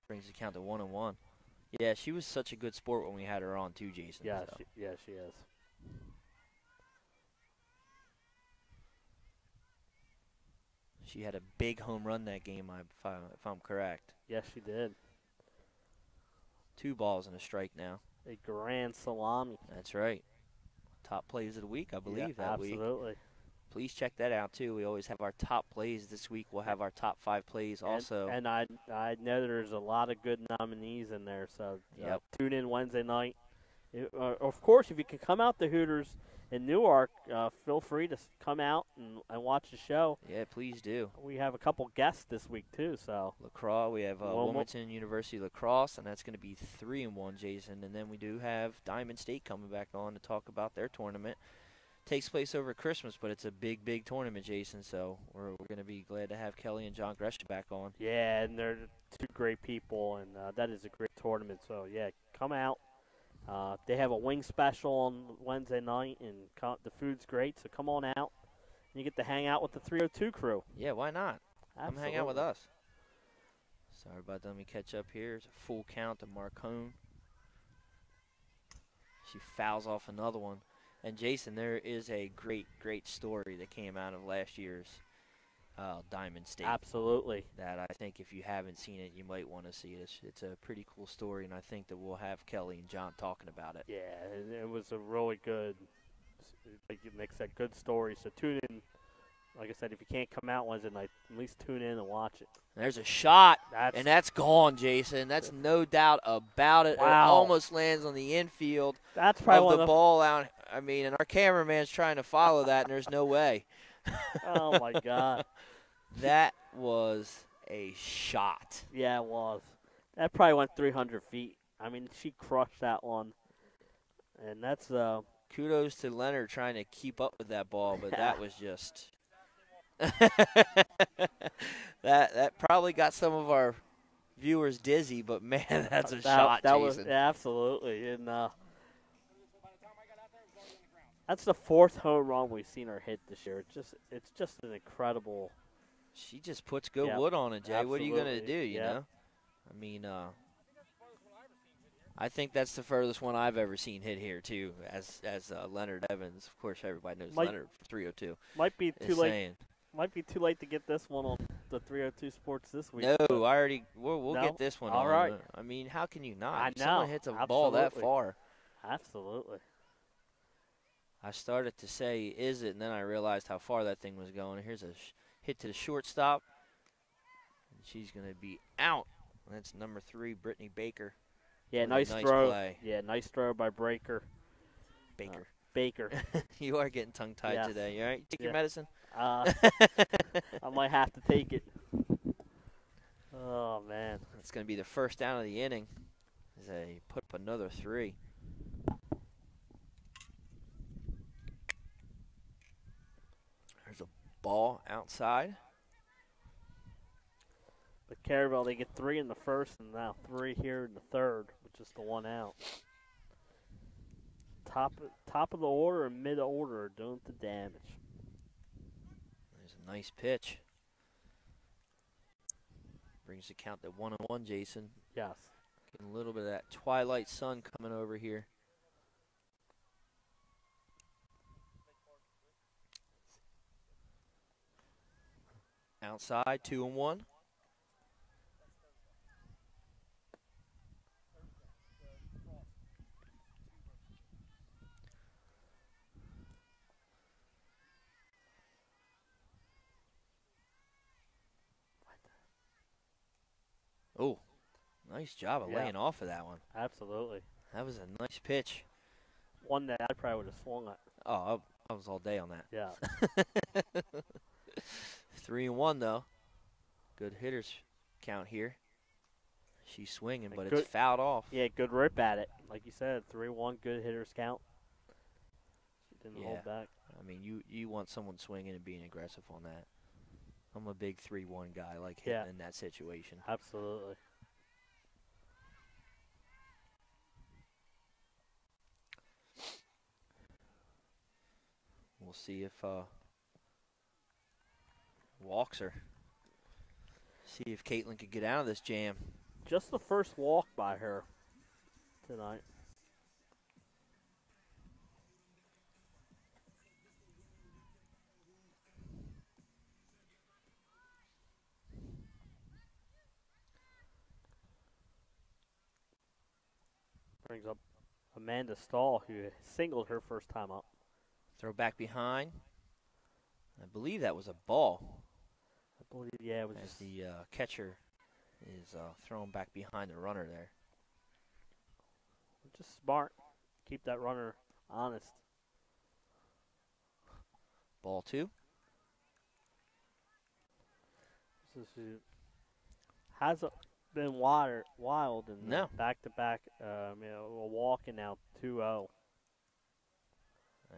Brings the count to 1-1. Yeah, she was such a good sport when we had her on too, Jason. Yeah, so. she is. She had a big home run that game, if I'm correct. Yes, she did. 2 balls and a strike now. A grand salami. That's right. Top plays of the week, I believe, that week. Absolutely. Please check that out, too. We always have our top plays. This week we'll have our top 5 plays also. And I know there's a lot of good nominees in there, so tune in Wednesday night. Of course, if you can come out to Hooters in Newark, feel free to come out and watch the show. Yeah, please do. We have a couple guests this week, too. So lacrosse, we have Wilmington University lacrosse, and that's going to be 3-1, Jason. And then we do have Diamond State coming back on to talk about their tournament. Takes place over Christmas, but it's a big, big tournament, Jason. So we're going to be glad to have Kelly and John Gresham back on. Yeah, and they're 2 great people, and that is a great tournament. So, yeah, come out. They have a wing special on Wednesday night, and the food's great, so come on out. And you get to hang out with the 302 crew. Yeah, why not? Absolutely. Come hang out with us. Sorry about that. Let me catch up here. It's a full count to Marcone. She fouls off another one. And, Jason, there is a great, great story that came out of last year's Diamond State. Absolutely. That I think if you haven't seen it, you might want to see it. It's a pretty cool story, and I think that we'll have Kelly and John talking about it. Yeah, it was a really good, like Nick said, good story. So tune in. Like I said, if you can't come out Wednesday night, at least tune in and watch it. There's a shot, and that's gone, Jason. That's no doubt about it. Wow. It almost lands on the infield that's probably of the ball out. I mean, and our cameraman's trying to follow that, and there's no way. Oh, my God. That was a shot. Yeah, it was. That probably went 300 feet. I mean, she crushed that one. And that's kudos to Leonard trying to keep up with that ball, but that was just that probably got some of our viewers dizzy, but man, that's a shot, that Jason. Was absolutely. And that's the 4th home run we've seen her hit this year. It's just an incredible. She just puts good wood on it, Jay. Absolutely. What are you going to do, you know? I mean, I think that's the furthest one I've ever seen hit here, too, as Leonard Evans. Of course, everybody knows Leonard 302. Might be too late. Might be too late to get this one on the 302 Sports this week. No, we'll get this one All on. right. I mean, how can you not? I If know. someone hits a ball that far. Absolutely. I started to say, is it? And then I realized how far that thing was going. Here's a hit to the shortstop. And she's going to be out. That's number 3, Brittany Baker. Yeah, nice throw. Play. Yeah, nice throw by Baker. Baker. You are getting tongue-tied today. You all right? Take your medicine? I might have to take it. Oh, man. It's going to be the first down of the inning as they put up another 3. There's a ball outside. But Caravel, they get 3 in the first and now 3 here in the third, which is the 1 out. Top of the order and mid order are doing the damage. Nice pitch. Brings the count to 1-1, Jason. Yes. Getting a little bit of that twilight sun coming over here. Outside, 2-1. Oh, nice job of laying off of that one. Absolutely. That was a nice pitch. One that I probably would have swung at. Oh, I was all day on that. Yeah. 3-1 though. Good hitters count here. She's swinging, but good, it's fouled off. Yeah, good rip at it. Like you said, 3-1, good hitters count. She didn't hold back. I mean, you want someone swinging and being aggressive on that. I'm a big 3-1 guy, like hitting in that situation. Absolutely. We'll see if walks her. See if Caitlin could get out of this jam. Just the first walk by her tonight. Brings up Amanda Stahl, who singled her first time up. Throw back behind. I believe that was a ball. I believe, yeah, it was. As the catcher is throwing back behind the runner there. Just smart. Keep that runner honest. Ball 2. This is, hasn't been wild in back-to-back, a walk and now 2-0.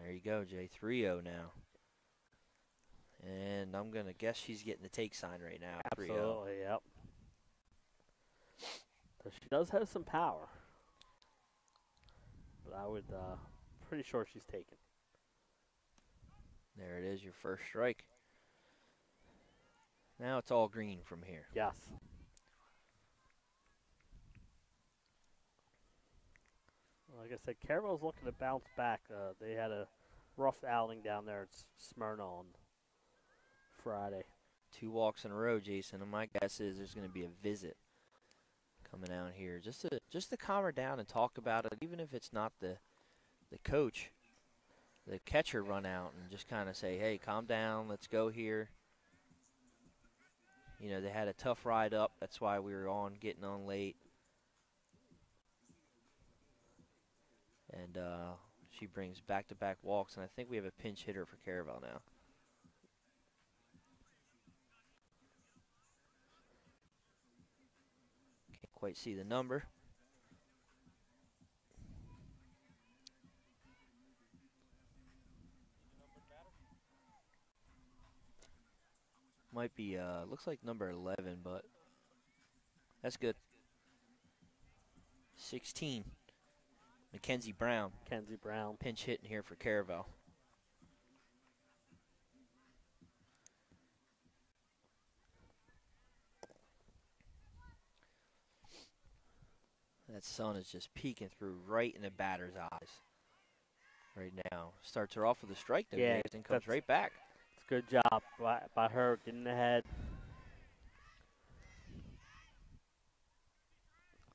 There you go, Jay. 3-0 now. And I'm going to guess she's getting the take sign right now. Absolutely, 3-0. Yep. So she does have some power. But I would, pretty sure she's taken. There it is, your first strike. Now it's all green from here. Yes. Like I said, Caravel's looking to bounce back. They had a rough outing down there at Smyrna on Friday. 2 walks in a row, Jason, and my guess is there's going to be a visit coming out here just to calm her down and talk about it, even if it's not the coach, the catcher run out and just kind of say, hey, calm down, let's go here. You know, they had a tough ride up. That's why we were getting on late. And she brings back-to-back walks, and I think we have a pinch hitter for Caravel now. Can't quite see the number. Might be, looks like number 11, but that's good. 16. Mackenzie Brown. Pinch hitting here for Caravel. That sun is just peeking through right in the batter's eyes right now. Starts her off with a strike, though, and comes right back. It's a good job by her getting ahead.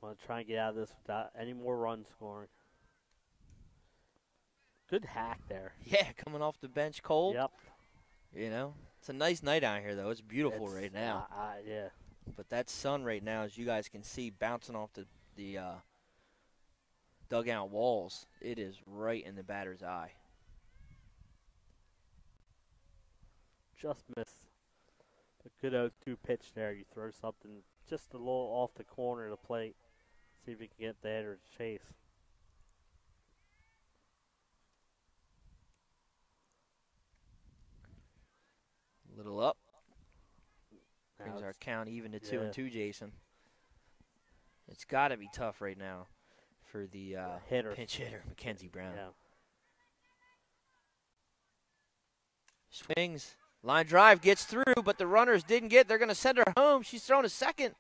I want to try and get out of this without any more runs scoring. Good hack there. Yeah, coming off the bench cold. Yep. You know, it's a nice night out here, though. It's beautiful right now. Yeah. But that sun right now, as you guys can see, bouncing off the dugout walls, it is right in the batter's eye. Just missed. A good 0-2 pitch there. You throw something just a little off the corner of the plate. See if you can get the hitter to chase. Little up. Brings our count even to 2-2, Jason. It's got to be tough right now for the pinch hitter, Mackenzie Brown. Yeah. Swings, Line drive gets through, but the runners didn't get. They're going to send her home. She's thrown a second.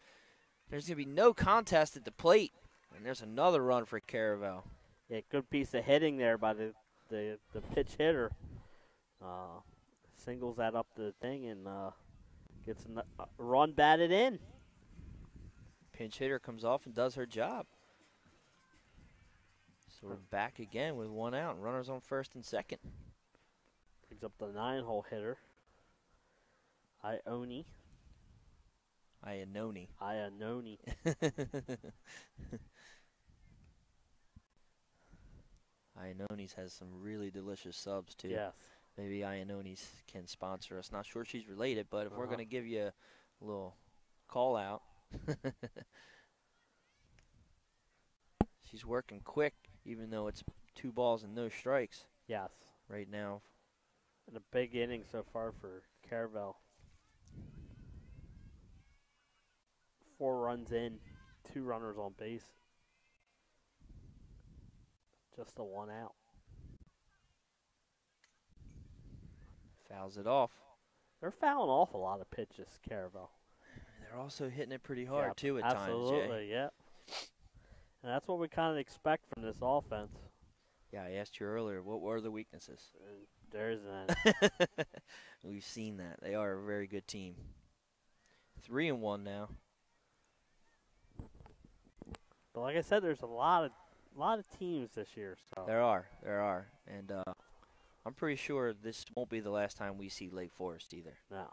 There's going to be no contest at the plate. And there's another run for Caravel. Yeah, good piece of hitting there by the pitch hitter. Singles that up the thing and gets a run batted in. Pinch hitter comes off and does her job. So we're back again with one out. Runners on first and second. Brings up the 9-hole hitter. Iononi. Iononi's has some really delicious subs, too. Yes. Maybe Iononi's can sponsor us. Not sure she's related, but if we're going to give you a little call out. She's working quick, even though it's 2 balls and no strikes. Yes. Right now. And a big inning so far for Caravel. 4 runs in, 2 runners on base. Just the 1 out. Fouls it off. They're fouling off a lot of pitches, Caravel. They're also hitting it pretty hard, too, at absolutely, times, Jay. Yeah. And that's what we kind of expect from this offense. Yeah, I asked you earlier, what were the weaknesses? There isn't. We've seen that. They are a very good team. 3-1 now. But like I said, there's a lot of teams this year. So There are. And I'm pretty sure this won't be the last time we see Lake Forest either. No.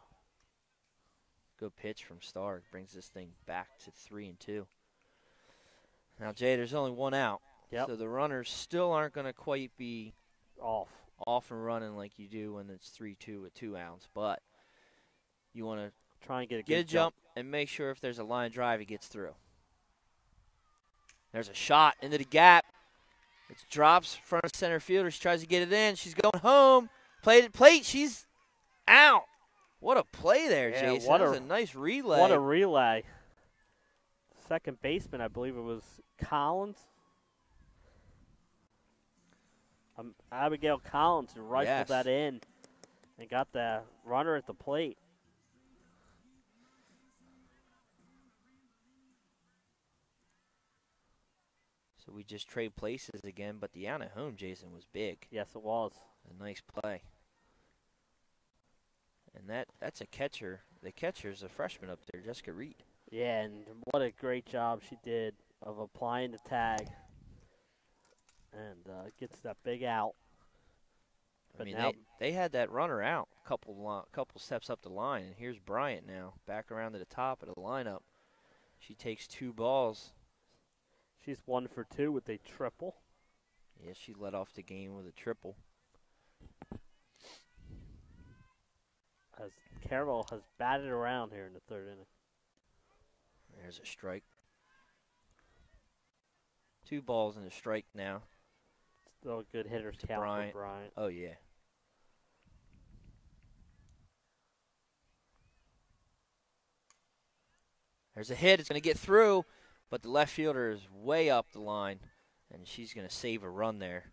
Good pitch from Stark. Brings this thing back to 3-2. Now, Jay, there's only 1 out. Yep. So the runners still aren't going to quite be off and running like you do when it's 3-2 with 2 outs. But you want to try and get a jump and make sure if there's a line drive, it gets through. There's a shot into the gap. It drops front of center fielder. She tries to get it in. She's going home. Played at plate. She's out. What a play there, Jason. That was a nice relay. What a relay. Second baseman, I believe it was Collins. Abigail Collins who rifled that in and got the runner at the plate. So we just trade places again, but the out at home, Jason, was big. Yes, it was. A nice play. And that's a catcher. The catcher's a freshman up there, Jessica Reed. Yeah, and what a great job she did of applying the tag and gets that big out. But I mean, they had that runner out a couple steps up the line, and here's Bryant now, back around to the top of the lineup. She takes 2 balls. She's 1 for 2 with a triple. Yeah, she led off the game with a triple. As Caravel has batted around here in the 3rd inning. There's a strike. 2 balls and a strike now. Still a good hitter's count for Bryant. Oh, yeah. There's a hit. It's going to get through, but the left fielder is way up the line, and she's going to save a run there.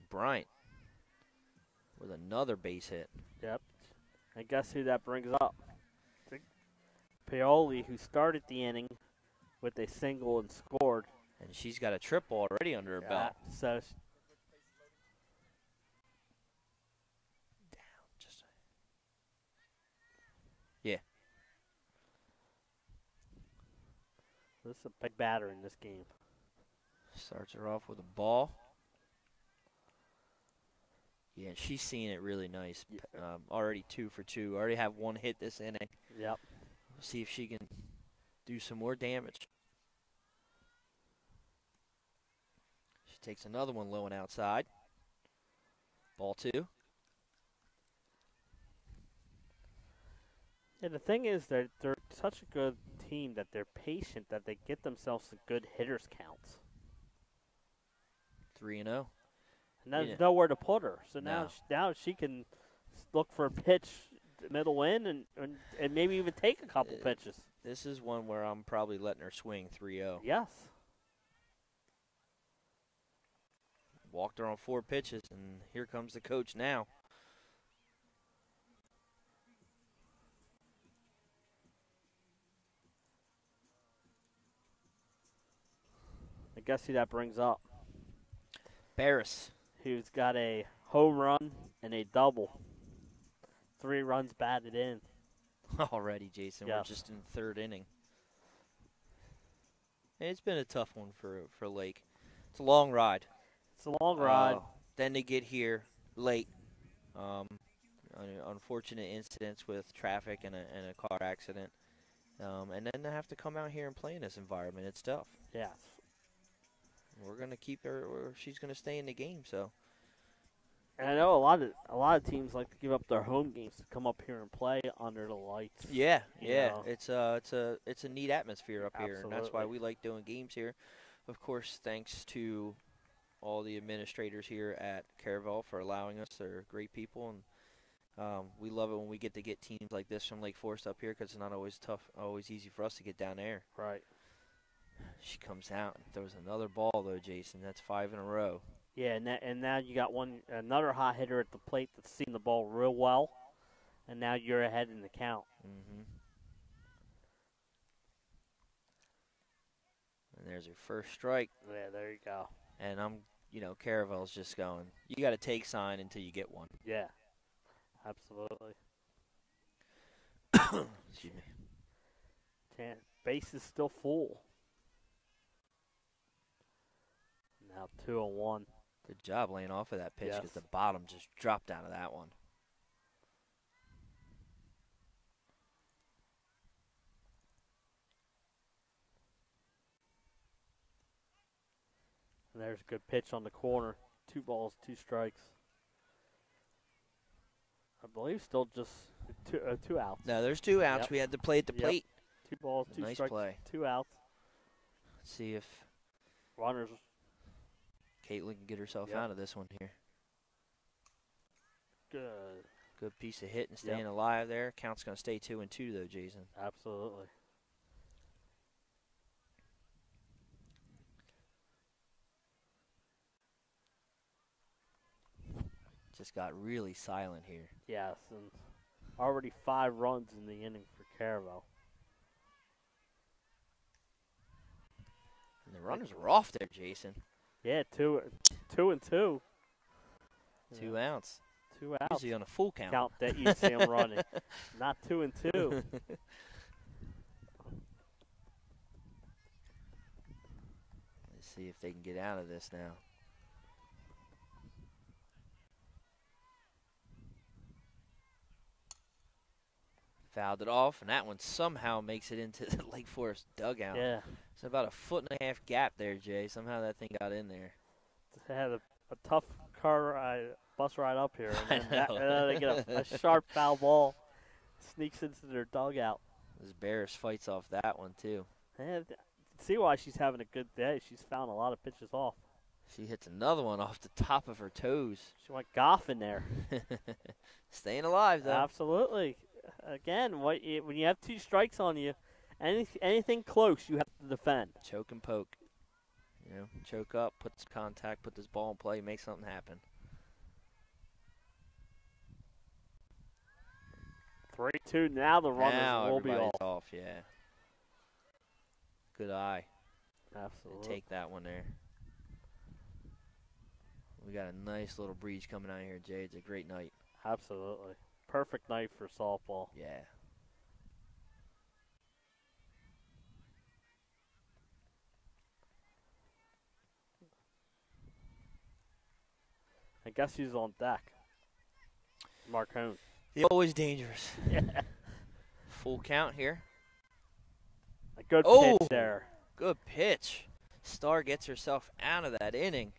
Bryant with another base hit. Yep. And guess who that brings up? Paoli, who started the inning with a single and scored. And she's got a triple already under her belt. So yeah. This is a big batter in this game. Starts her off with a ball. Yeah, she's seeing it really nice. Already 2 for 2. Already have 1 hit this inning. Yep. We'll see if she can do some more damage. She takes another one low and outside. Ball 2. And the thing is, they're such a good team that they're patient, that they get themselves a good hitters counts. 3-0. And there's nowhere to put her. So now she can look for a pitch, middle in, and maybe even take a couple pitches. This is one where I'm probably letting her swing 3-0. Yes. Walked her on 4 pitches, and here comes the coach now. guess who that brings up? Barris. Who's got a home run and a double. 3 runs batted in. Already, Jason. Yes. We're just in the 3rd inning. It's been a tough one for Lake. It's a long ride. It's a long ride. Then they get here late. Unfortunate incidents with traffic and a car accident. And then they have to come out here and play in this environment. It's tough. Yes. We're going to keep her, or she's going to stay in the game, so. And I know a lot of teams like to give up their home games to come up here and play under the lights. Yeah, you yeah. know. It's a neat atmosphere up here, and that's why we like doing games here. Of course, thanks to all the administrators here at Caravel for allowing us. They're great people, and we love it when we get teams like this from Lake Forest up here because it's not always easy for us to get down there. Right. She comes out and throws another ball, though, Jason. That's 5 in a row. Yeah, and now you got another hot hitter at the plate that's seen the ball real well, and now you're ahead in the count. Mm-hmm. And there's her first strike. Yeah, there you go. And Caravel's just going, you got to take sign until you get one. Yeah, absolutely. Excuse me. Base is still full. Now 2-1. Good job laying off of that pitch because Yes. the bottom just dropped out of that one. And there's a good pitch on the corner. 2 balls, 2 strikes. I believe still just 2 outs. No, there's 2 outs. Yep. We had to play at the Yep. plate. 2 balls, 2 Nice strikes, play. 2 outs. Let's see if Runners. Caitlin can get herself Yep. out of this one here. Good. Good piece of hit and Yep. staying alive there. Count's going to stay 2-2, though, Jason. Absolutely. Just got really silent here. Yes, and already 5 runs in the inning for Caravel. And the runners were off there, Jason. Yeah, 2 and 2. 2 outs. 2 outs. Usually on a full count. Count that you see them running. Not 2 and 2. Let's see if they can get out of this now. Fouled it off, and that one somehow makes it into the Lake Forest dugout. Yeah. It's about a 1.5-foot gap there, Jay. Somehow that thing got in there. They had a tough bus ride up here. And I know. they get a sharp foul ball. Sneaks into their dugout. This Barris fights off that one, too. And see why she's having a good day. She's found a lot of pitches off. She hits another one off the top of her toes. She went golfing there. Staying alive, though. Absolutely. Again, when you have 2 strikes on you, anything close, you have to defend. Choke and poke. Choke up, put some contact, put this ball in play, make something happen. 3-2. Now the runners Now will be everybody's off. off, yeah. Good eye. Absolutely. Take that one there. We got a nice little breeze coming out here, Jay. It's a great night. Absolutely. Perfect night for softball. Yeah. I guess he's on deck. Marcone. The always dangerous. Yeah. Full count here. A good pitch there. Good pitch. Star gets herself out of that inning.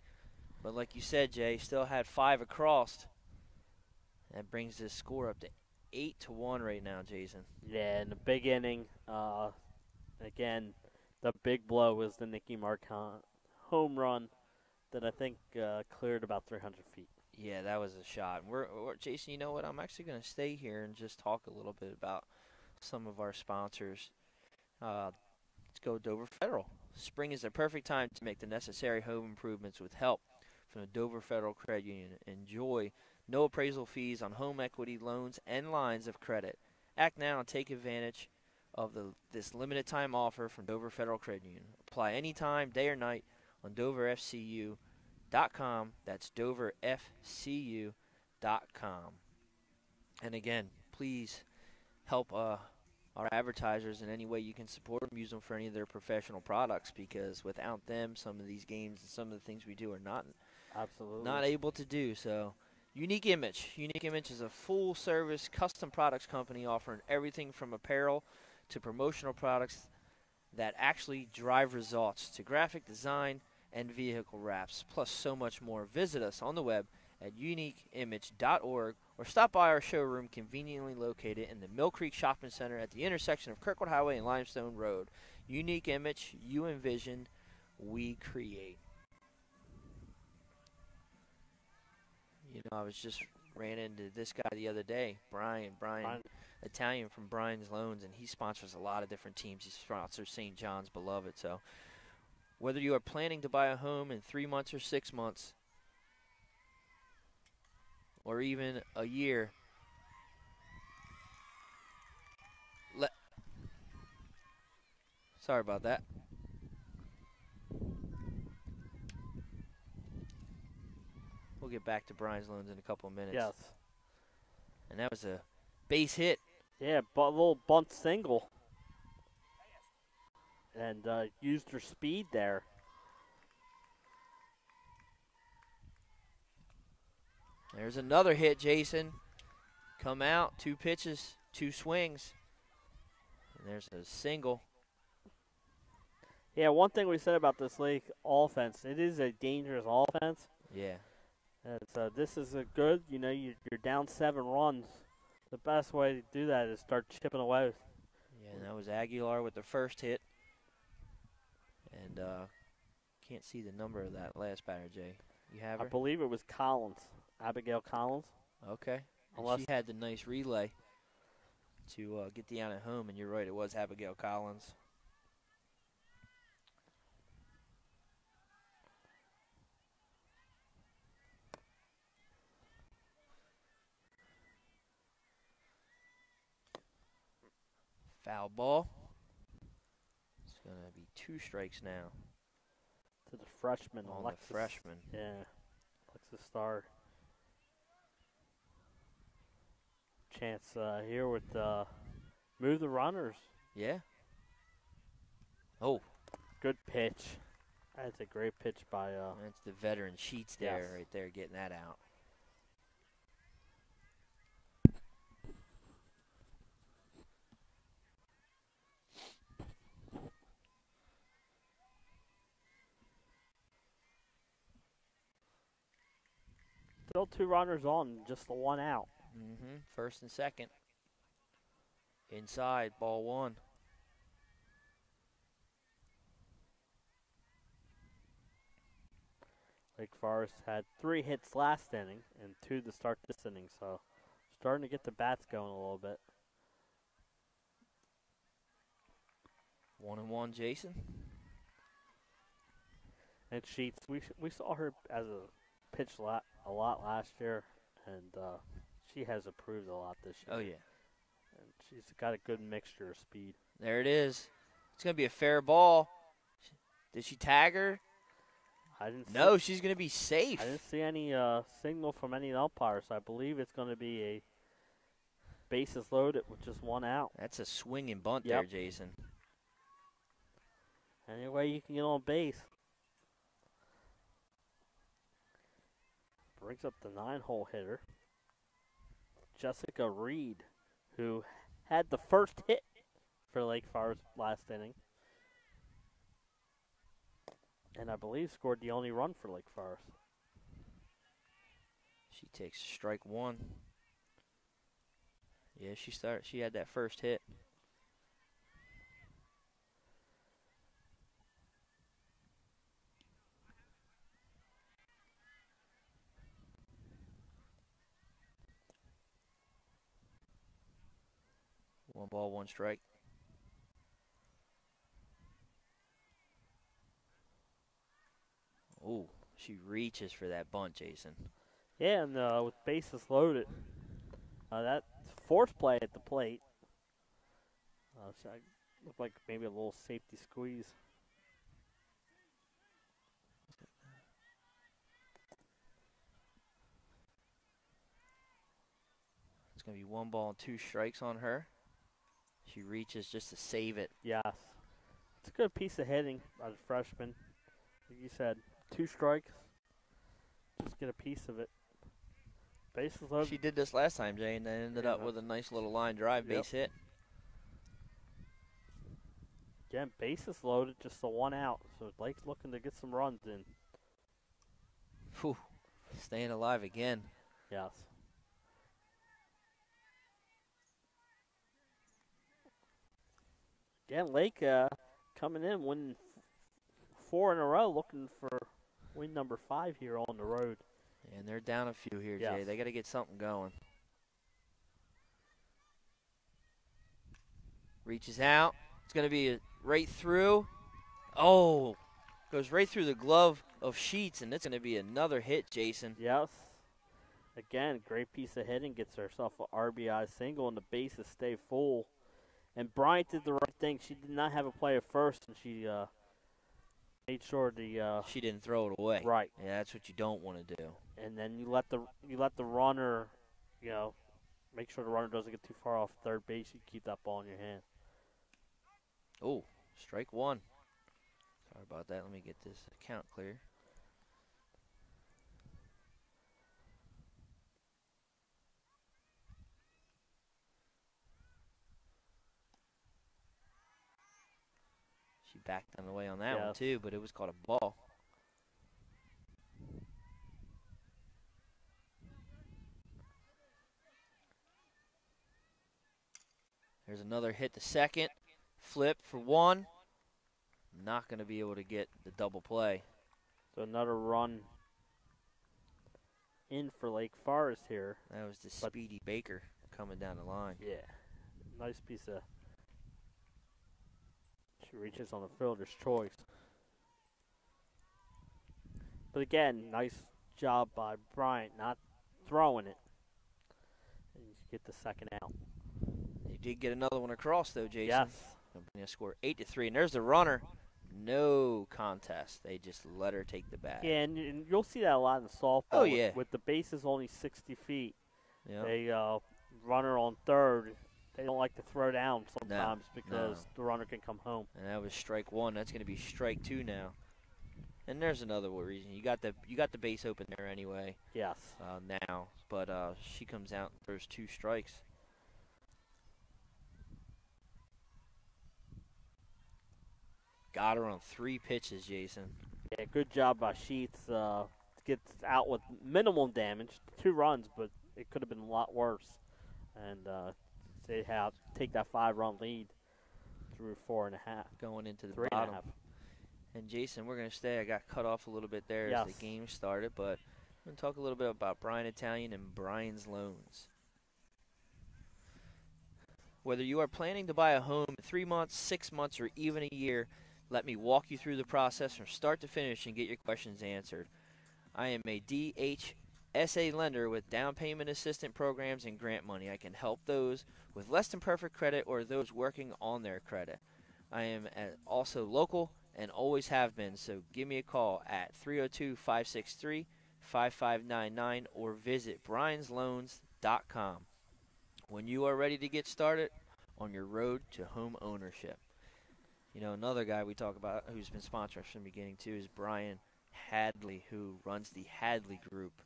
But like you said, Jay, still had 5 across. That brings this score up to 8-1 right now, Jason. Yeah, in the big inning, again, the big blow was the Nikki Marcon home run that I think cleared about 300 feet. Yeah, that was a shot. We're Jason, you know what? I'm actually going to stay here and just talk a little bit about some of our sponsors. Let's go Dover Federal. Spring is the perfect time to make the necessary home improvements with help from the Dover Federal Credit Union. Enjoy no appraisal fees on home equity loans and lines of credit. Act now and take advantage of this limited time offer from Dover Federal Credit Union. Apply anytime, day or night, on DoverFCU.com. That's DoverFCU.com. And again, please help our advertisers in any way you can support them. Use them for any of their professional products, because without them, some of these games and some of the things we do are not able to do. So, Unique Image. Unique Image is a full-service custom products company offering everything from apparel to promotional products that actually drive results, to graphic design and vehicle wraps, plus so much more. Visit us on the web at uniqueimage.org or stop by our showroom conveniently located in the Mill Creek Shopping Center at the intersection of Kirkwood Highway and Limestone Road. Unique Image, you envision, we create. You know, I was just ran into this guy the other day, Brian Italian from Brian's Loans, and he sponsors a lot of different teams. He sponsors St. John's Beloved. So whether you are planning to buy a home in 3 months or 6 months, or even a year, sorry about that. We'll get back to Brian's Loans in a couple of minutes. Yes. And that was a base hit. Yeah, but a little bunt single. And used her speed there. There's another hit, Jason. Come out, 2 pitches, 2 swings. And there's a single. Yeah, one thing we said about this Lake offense, it is a dangerous offense. Yeah. And so this is a good, you're down 7 runs. The best way to do that is start chipping away. Yeah, and that was Aguilar with the first hit. And can't see the number of that last batter, Jay. You have her? I believe it was Collins, Abigail Collins. Okay. And she had the nice relay to get the out at home, and you're right, it was Abigail Collins. Foul ball. It's going to be 2 strikes now. To the freshman. On Alexis. the freshman. Yeah. Alexis Starr. Chance here with move the runners. Yeah. Oh. Good pitch. That's a great pitch by. That's the veteran Sheets there, yes. right there, getting that out. Still 2 runners on, just the 1 out. First and second. Inside, ball 1. Lake Forest had 3 hits last inning and 2 to start this inning, so starting to get the bats going a little bit. 1-1, Jason. And Sheets, we saw her as a pitch a lot last year, and she has improved a lot this year. Oh, yeah. And she's got a good mixture of speed. There it is. It's going to be a fair ball. Did she tag her? I didn't. No, she's going to be safe. I didn't see any signal from any umpires. So I believe it's going to be a bases loaded with just 1 out. That's a swinging bunt there, Jason. Any way you can get on base. Brings up the 9-hole hitter, Jessica Reed, who had the first hit for Lake Forest last inning. And I believe scored the only run for Lake Forest. She takes strike 1. Yeah, she had that first hit. One ball, 1 strike. Oh, she reaches for that bunt, Jason. Yeah, and with bases loaded, that force play at the plate. So looked like maybe a little safety squeeze. going to be 1 ball and 2 strikes on her. She reaches just to save it. Yes. It's a good piece of hitting by the freshman. Like you said, 2 strikes. Just get a piece of it. Bases loaded. She did this last time, Jay, and then ended up with a nice little line drive base hit. Again, bases loaded, just the 1 out. So Lake's looking to get some runs in. Whew. Staying alive again. Yes. Again, Lake coming in, winning 4 in a row, looking for win number 5 here on the road. And they're down a few here, Yes. Jay. They got to get something going. Reaches out. It's going to be right through. Oh, goes right through the glove of Sheets, and it's going to be another hit, Jason. Yes. Again, great piece of hitting. Gets herself an RBI single, and the bases stay full. And Bryant did the right thing. She did not have a play at first, and she made sure the she didn't throw it away. Right. Yeah, that's what you don't want to do. And then you let the runner, make sure the runner doesn't get too far off third base. You keep that ball in your hand. Oh, strike 1. Sorry about that. Let me get this account clear. She backed on the way on that one, too, but it was called a ball. There's another hit to second. Flip for 1. Not going to be able to get the double play. So another run in for Lake Forest here. That was the Speedy Baker coming down the line. Yeah. Nice piece of. She reaches on the fielder's choice. But again, nice job by Bryant not throwing it. And you get the second out. You did get another one across, though, Jason. Yes. Company score 8-3, and there's the runner. No contest. They just let her take the bag. Yeah, and you'll see that a lot in softball. Oh, yeah. With the bases only 60 feet. Yep. They runner on third. They don't like to throw down sometimes because no. the runner can come home. And that was strike 1. That's going to be strike 2 now. And there's another reason. You got the base open there anyway. Yes. Now, but she comes out and throws 2 strikes. Got her on 3 pitches, Jason. Yeah, good job by Sheets. Gets out with minimum damage, 2 runs, but it could have been a lot worse. And they have take that 5-run lead through 4.5. Going into the 3.5. bottom. And Jason, we're going to stay. I got cut off a little bit there as the game started, but I'm going to talk a little bit about Brian Italian and Brian's Loans. Whether you are planning to buy a home in 3 months, 6 months, or even a year, let me walk you through the process from start to finish and get your questions answered. I am a DHSA lender with down payment assistance programs and grant money. I can help those with less than perfect credit or those working on their credit. I am also local and always have been, so give me a call at 302-563-5599 or visit briansloans.com when you are ready to get started on your road to home ownership. You know, another guy we talk about who's been sponsoring us from the beginning too is Brian Hadley, who runs the Hadley Group.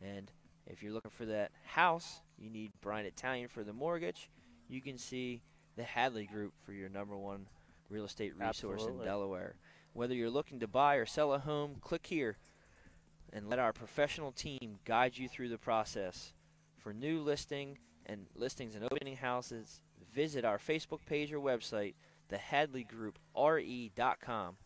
And if you're looking for that house, you need Brian Italian for the mortgage. You can see the Hadley Group for your #1 real estate resource in Delaware. Whether you're looking to buy or sell a home, click here and let our professional team guide you through the process. For new listings and opening houses, visit our Facebook page or website, thehadleygroup.re.com.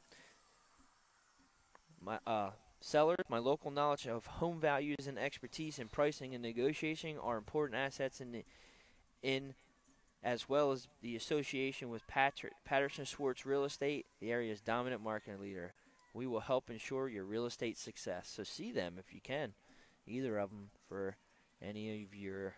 Sellers, my local knowledge of home values and expertise in pricing and negotiating are important assets in as well as the association with Patterson Schwartz Real Estate, the area's dominant market leader. We will help ensure your real estate success. So see them if you can, either of them, for any of your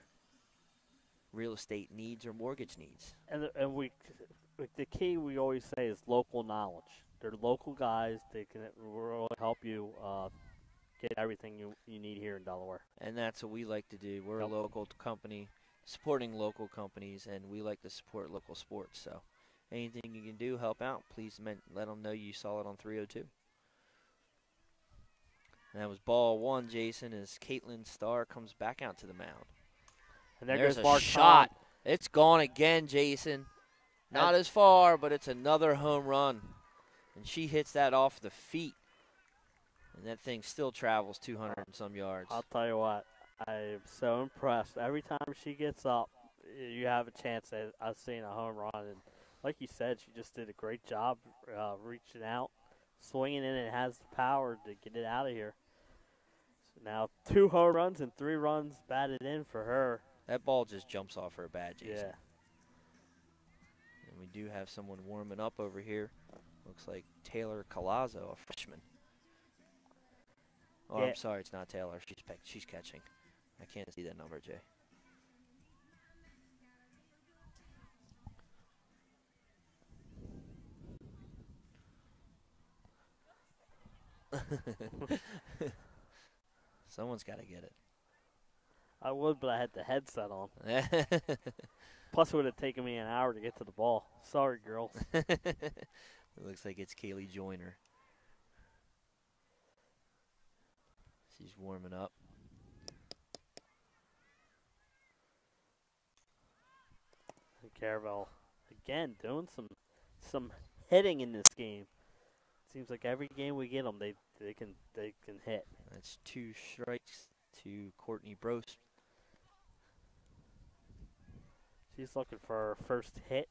real estate needs or mortgage needs. And the key we always say is local knowledge. They're local guys. They can really help you get everything you need here in Delaware. And that's what we like to do. We're a local company, supporting local companies, and we like to support local sports. So anything you can do, help out, please let them know you saw it on 302. And that was ball one, Jason, as Caitlin Starr comes back out to the mound. And there's goes a Mark shot. Tom. It's gone again, Jason. Not as far, but it's another home run. And she hits that off the feet. And that thing still travels 200 and some yards. I'll tell you what, I am so impressed. Every time she gets up, you have a chance at seeing a home run. And like you said, she just did a great job reaching out, swinging in, and has the power to get it out of here. So now 2 home runs and 3 runs batted in for her. That ball just jumps off her bat, Jason. Yeah. And we do have someone warming up over here. Looks like Taylor Colazzo, a freshman. Oh, Yeah. I'm sorry, it's not Taylor. She's catching. I can't see that number, Jay. Someone's got to get it. I would, but I had the headset on. Plus, it would have taken me an hour to get to the ball. Sorry, girls. It looks like it's Kaylee Joyner. She's warming up. And Caravel, again, doing some hitting in this game. Seems like every game we get them, they can hit. That's 2 strikes to Courtney Brost. She's looking for her first hit.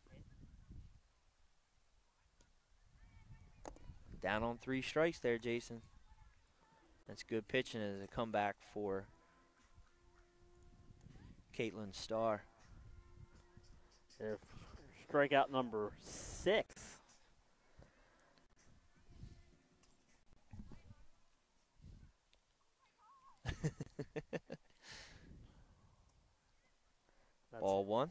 Down on 3 strikes there, Jason. That's good pitching as a comeback for Caitlin Starr. Strikeout number 6. Ball 1.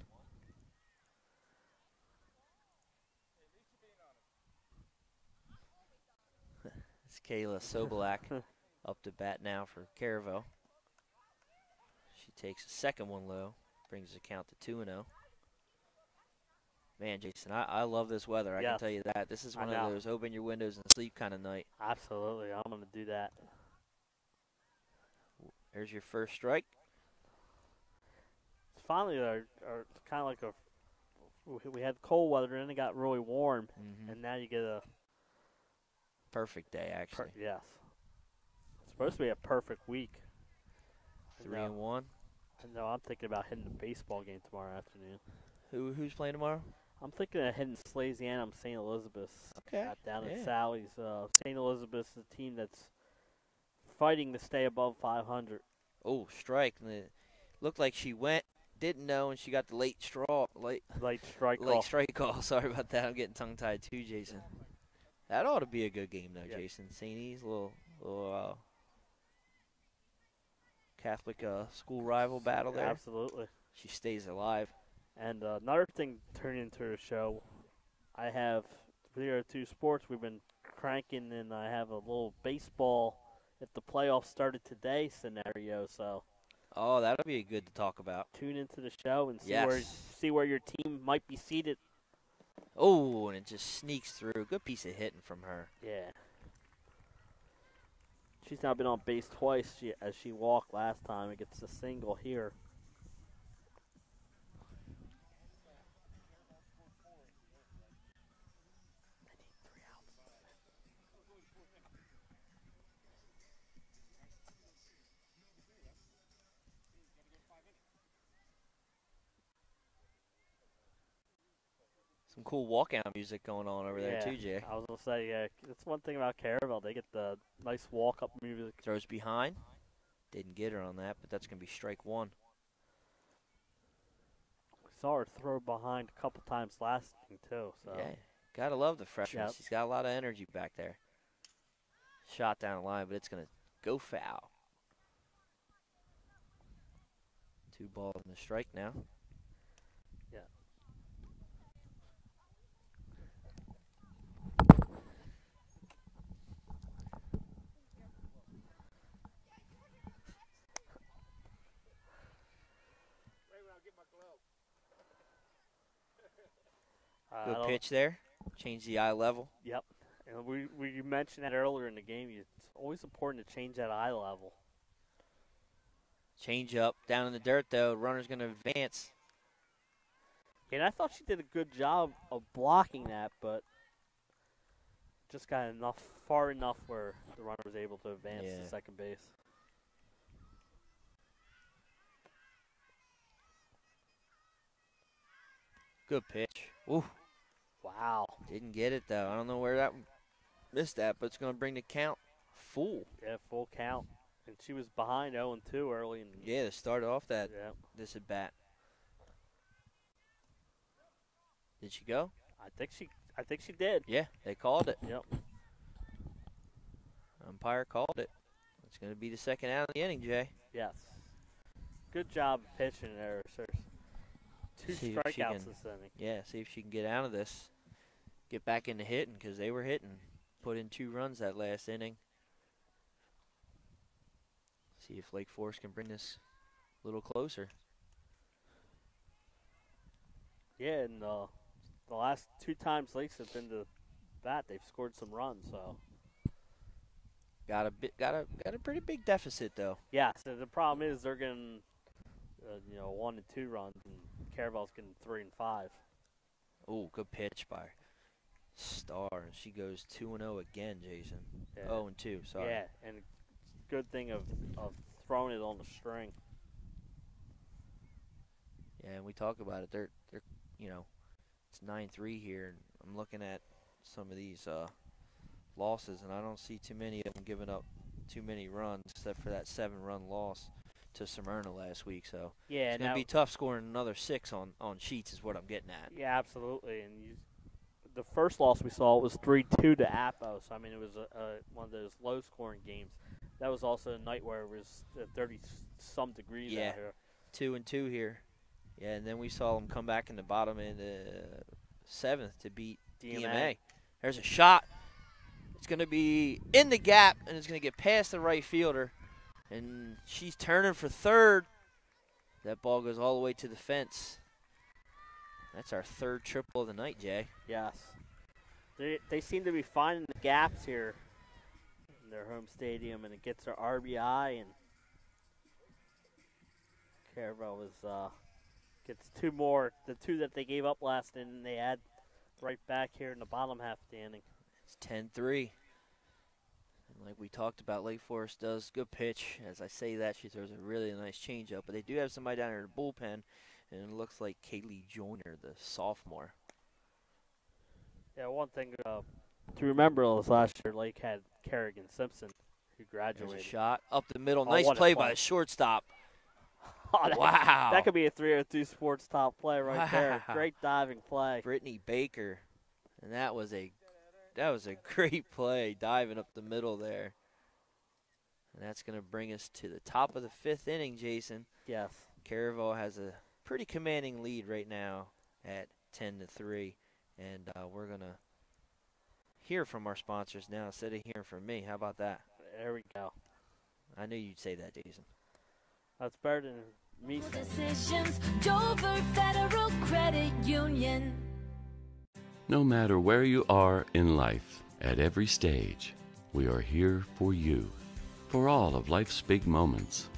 It's Kayla Sobolak up to bat now for Caravel. She takes a second one low, brings the count to 2-0. Man, Jason, I love this weather. I can tell you that. This is one of those open your windows and sleep kind of night. Absolutely. I'm going to do that. There's your first strike. Finally, kind of like we had cold weather, and it got really warm, and now you get a perfect day, actually. Yes. It's supposed to be a perfect week. 3-1. I know. I'm thinking about hitting a baseball game tomorrow afternoon. Who's playing tomorrow? I'm thinking of hitting Slasianum, St. Elizabeth's. Okay. Down at Sally's. St. Elizabeth's is a team that's fighting to stay above 500. Oh, strike. And it looked like she didn't know, and she got the late strike call. Sorry about that. I'm getting tongue-tied too, Jason. That ought to be a good game, though, Jason. St. E's little Catholic school rival battle there. Absolutely. She stays alive. And another thing turning into the show, I have 302 Sports. We've been cranking, and I have a little baseball if the playoffs started today scenario. So, oh, that'll be good to talk about. Tune into the show and see where your team might be seated. Oh, and it just sneaks through. Good piece of hitting from her. Yeah. She's now been on base twice as she walked last time. It gets a single here. Some cool walkout music going on over there too, Jay. I was going to say, that's one thing about Caravel. They get the nice walk-up music. Throws behind. Didn't get her on that, but that's going to be strike 1. We saw her throw behind a couple times last game too. So. Yeah, got to love the freshman. Yep. She's got a lot of energy back there. Shot down the line, but it's going to go foul. 2 balls and a strike now. Yeah. Good pitch there. Change the eye level. Yep. And we mentioned that earlier in the game. It's always important to change that eye level. Change up. Down in the dirt, though. Runner's going to advance. And I thought she did a good job of blocking that, but just got far enough where the runner was able to advance to second base. Good pitch. Ooh. Wow. Didn't get it, though. I don't know where that missed that, but it's going to bring the count full. Yeah, full count. And she was behind 0-2 early. To start off this at bat. Did she go? I think she did. Yeah, they called it. Yep. Umpire called it. It's going to be the second out of the inning, Jay. Yes. Good job pitching there, sir. 2 strikeouts this inning. Yeah, see if she can get out of this. Get back into hitting because they were hitting. Put in 2 runs that last inning. See if Lake Forest can bring this a little closer. Yeah, and the last 2 times Lakes have been to bat, they've scored some runs. So got a pretty big deficit though. Yeah, so the problem is they're getting 1 and 2 runs, and Caravel's getting 3 and 5. Oh, good pitch by Star, and she goes 2-0 again, Jason. Yeah. 0-2, sorry. Yeah, and good thing of throwing it on the string. Yeah, and we talk about it. They're it's 9-3 here, and I'm looking at some of these losses, and I don't see too many of them giving up too many runs, except for that 7-run loss to Smyrna last week. So yeah, it's gonna be tough scoring another 6 on Sheets, is what I'm getting at. Yeah, absolutely. And the first loss we saw was 3-2 to Appo. So I mean, it was one of those low-scoring games. That was also a night where it was 30-some degrees out here. 2-2 here. Yeah, and then we saw them come back in the bottom in the 7th to beat DMA. There's a shot. It's going to be in the gap, and it's going to get past the right fielder. And she's turning for third. That ball goes all the way to the fence. That's our 3rd triple of the night, Jay. Yes. They seem to be finding the gaps here in their home stadium, and it gets their RBI, and Caravel gets 2 more. The 2 that they gave up last inning, they add right back here in the bottom half of the inning. It's 10-3. And like we talked about, Lake Forest does good pitch. As I say that, she throws a really nice changeup. But they do have somebody down there in the bullpen, and it looks like Kaylee Joyner, the sophomore. Yeah, one thing to remember was last year Lake had Kerrigan Simpson, who graduated. There's a shot up the middle. Nice play by the shortstop. Oh, wow. That could be a 302 Sports top play right there. Great diving play. Brittany Baker. And that was a great play, diving up the middle there. And that's going to bring us to the top of the 5th inning, Jason. Yes. Caravel has a pretty commanding lead right now at 10-3. And we're going to hear from our sponsors now instead of hearing from me. How about that? There we go. I knew you'd say that, Jason. That's better than me saying. Decisions, Dover Federal Credit Union. No matter where you are in life, at every stage, we are here for you, for all of life's big moments,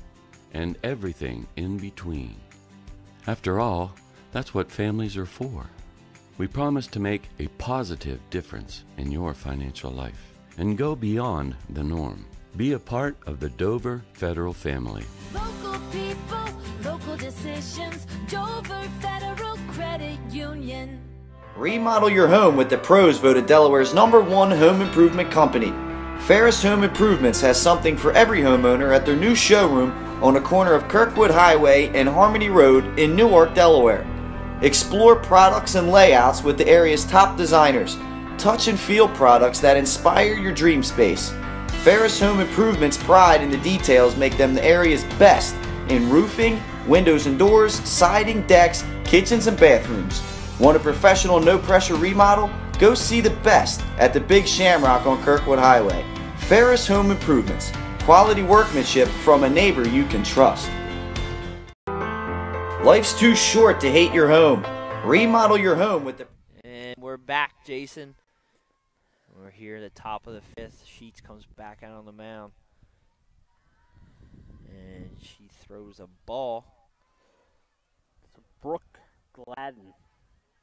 and everything in between. After all, that's what families are for. We promise to make a positive difference in your financial life and go beyond the norm. Be a part of the Dover Federal family. Local people, local decisions, Dover Federal Credit Union. Remodel your home with the pros voted Delaware's #1 home improvement company. Ferris Home Improvements has something for every homeowner at their new showroom on the corner of Kirkwood Highway and Harmony Road in Newark, Delaware. Explore products and layouts with the area's top designers. Touch and feel products that inspire your dream space. Ferris Home Improvement's pride in the details make them the area's best in roofing, windows and doors, siding, decks, kitchens, and bathrooms. Want a professional, no-pressure remodel? Go see the best at the Big Shamrock on Kirkwood Highway. Ferris Home Improvements. Quality workmanship from a neighbor you can trust. Life's too short to hate your home. Remodel your home with the... And we're back, Jason. We're here at the top of the 5th. Sheets comes back out on the mound. And she throws a ball. It's Brooke Gladden,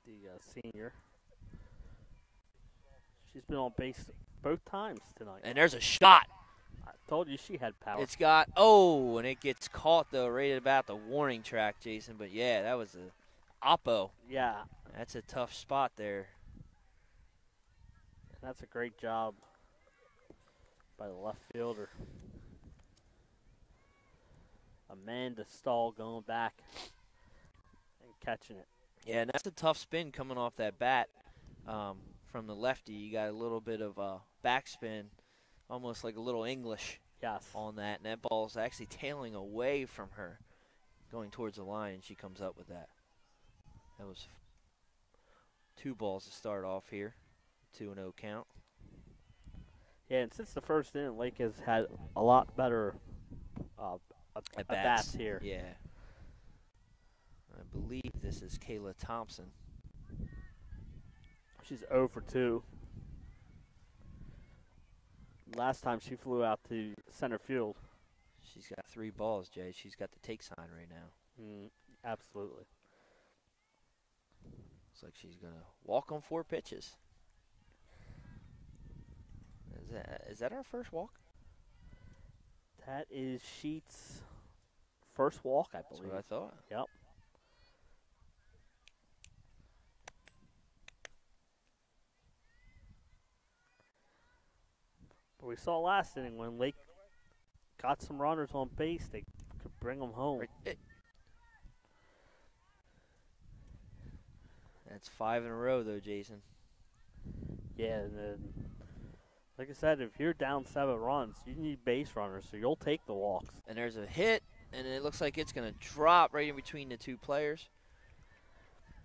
the senior. She's been on base both times tonight. And there's a shot. I told you she had power. It's got, and it gets caught, though, right at about the warning track, Jason. But, yeah, that was a oppo. Yeah. That's a tough spot there. That's a great job by the left fielder. Amanda Stahl going back and catching it. Yeah, and that's a tough spin coming off that bat from the lefty. You got a little bit of backspin, almost like a little English on that. And that ball's actually tailing away from her, going towards the line, and she comes up with that. That was 2 balls to start off here. 2-0 count. Yeah, and since the first inning, Lake has had a lot better at bats here. Yeah. I believe this is Kayla Thompson. She's 0 for 2. Last time she flew out to center field. She's got 3 balls, Jay. She's got the take sign right now. Absolutely. Looks like she's going to walk on 4 pitches. Is that our first walk? That is Sheets' first walk, I believe. That's what I thought. Yep. But we saw last inning when Lake got some runners on base, they could bring them home. That's 5 in a row, though, Jason. Yeah, and then, like I said, if you're down 7 runs, you need base runners, so you'll take the walks. And there's a hit, and it looks like it's going to drop right in between the 2 players.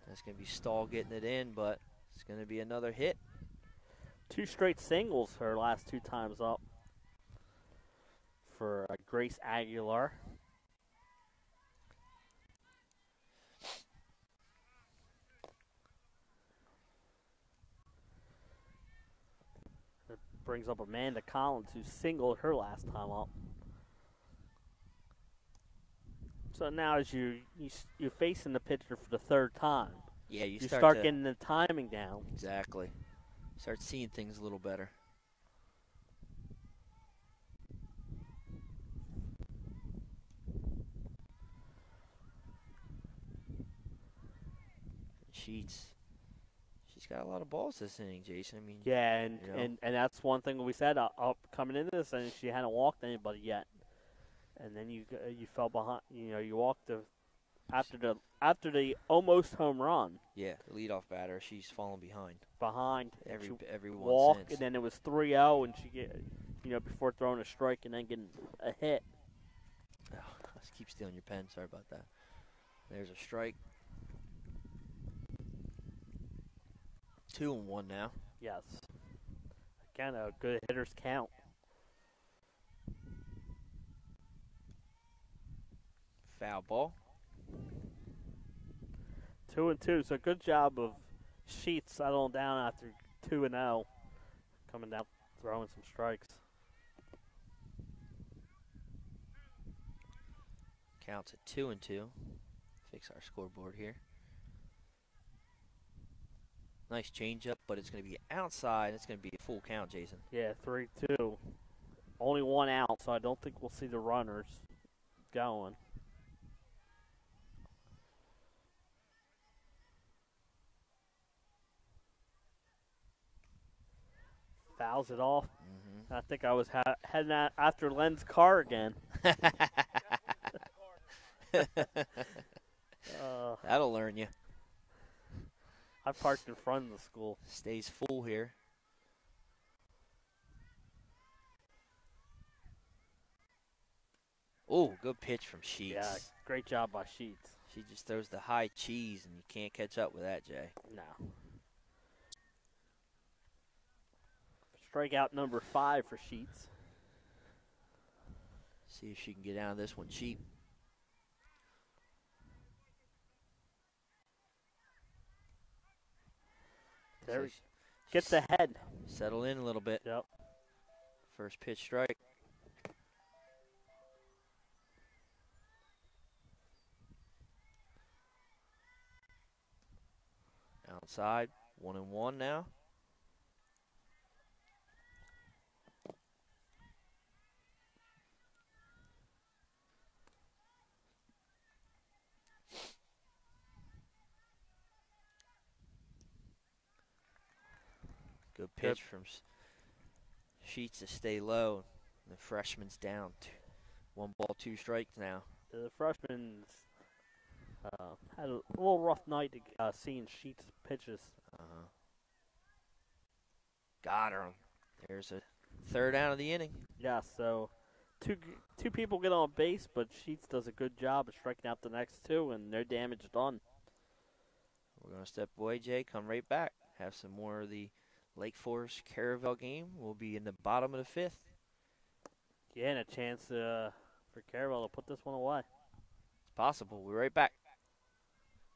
That's going to be Stahl getting it in, but it's going to be another hit. 2 straight singles her last 2 times up for Grace Aguilar. It brings up Amanda Collins, who singled her last time up. So now as you're facing the pitcher for the 3rd time, yeah, you start getting the timing down. Exactly. Start seeing things a little better. She's got a lot of balls this inning, Jason. I mean, yeah, and that's one thing we said up coming into this, and she hadn't walked anybody yet. And then you fell behind. You walked after the almost home run. Yeah, the leadoff batter. She's fallen behind. Every walk, since. and then it was 3-0, and she before throwing a strike and then getting a hit. Oh, I just keep stealing your pen. Sorry about that. There's a strike. 2-1 now. Yes. Again, a good hitter's count. Foul ball. 2-2. So good job of Sheets settling down after 2-0, coming down, throwing some strikes. Counts at 2-2. Fix our scoreboard here. Nice changeup, but it's going to be outside. It's going to be a full count, Jason. Yeah, 3-2. Only 1 out, so I don't think we'll see the runners going. Fouls it off. Mm-hmm. I think I was heading out after Len's car again. That'll learn you. I parked in front of the school. Stays full here. Oh, good pitch from Sheets. Yeah, great job by Sheets. She just throws the high cheese, and you can't catch up with that, Jay. No. Strikeout number 5 for Sheets. See if she can get out of this one cheap. There he gets ahead. Settle in a little bit. Yep. First pitch strike. Outside, 1-1 now. Good pitch from Sheets to stay low. The freshman's down. 1 ball, 2 strikes now. The freshman's had a little rough night seeing Sheets' pitches. Got her. There's a third out of the inning. Yeah, so two people get on base, but Sheets does a good job of striking out the next two, and no damage done. We're going to step away, Jay. Come right back. Have some more of the Lake Forest Caravel game. We'll be in the bottom of the 5th. Yeah, and a chance for Caravel to put this one away. It's possible. We're right back.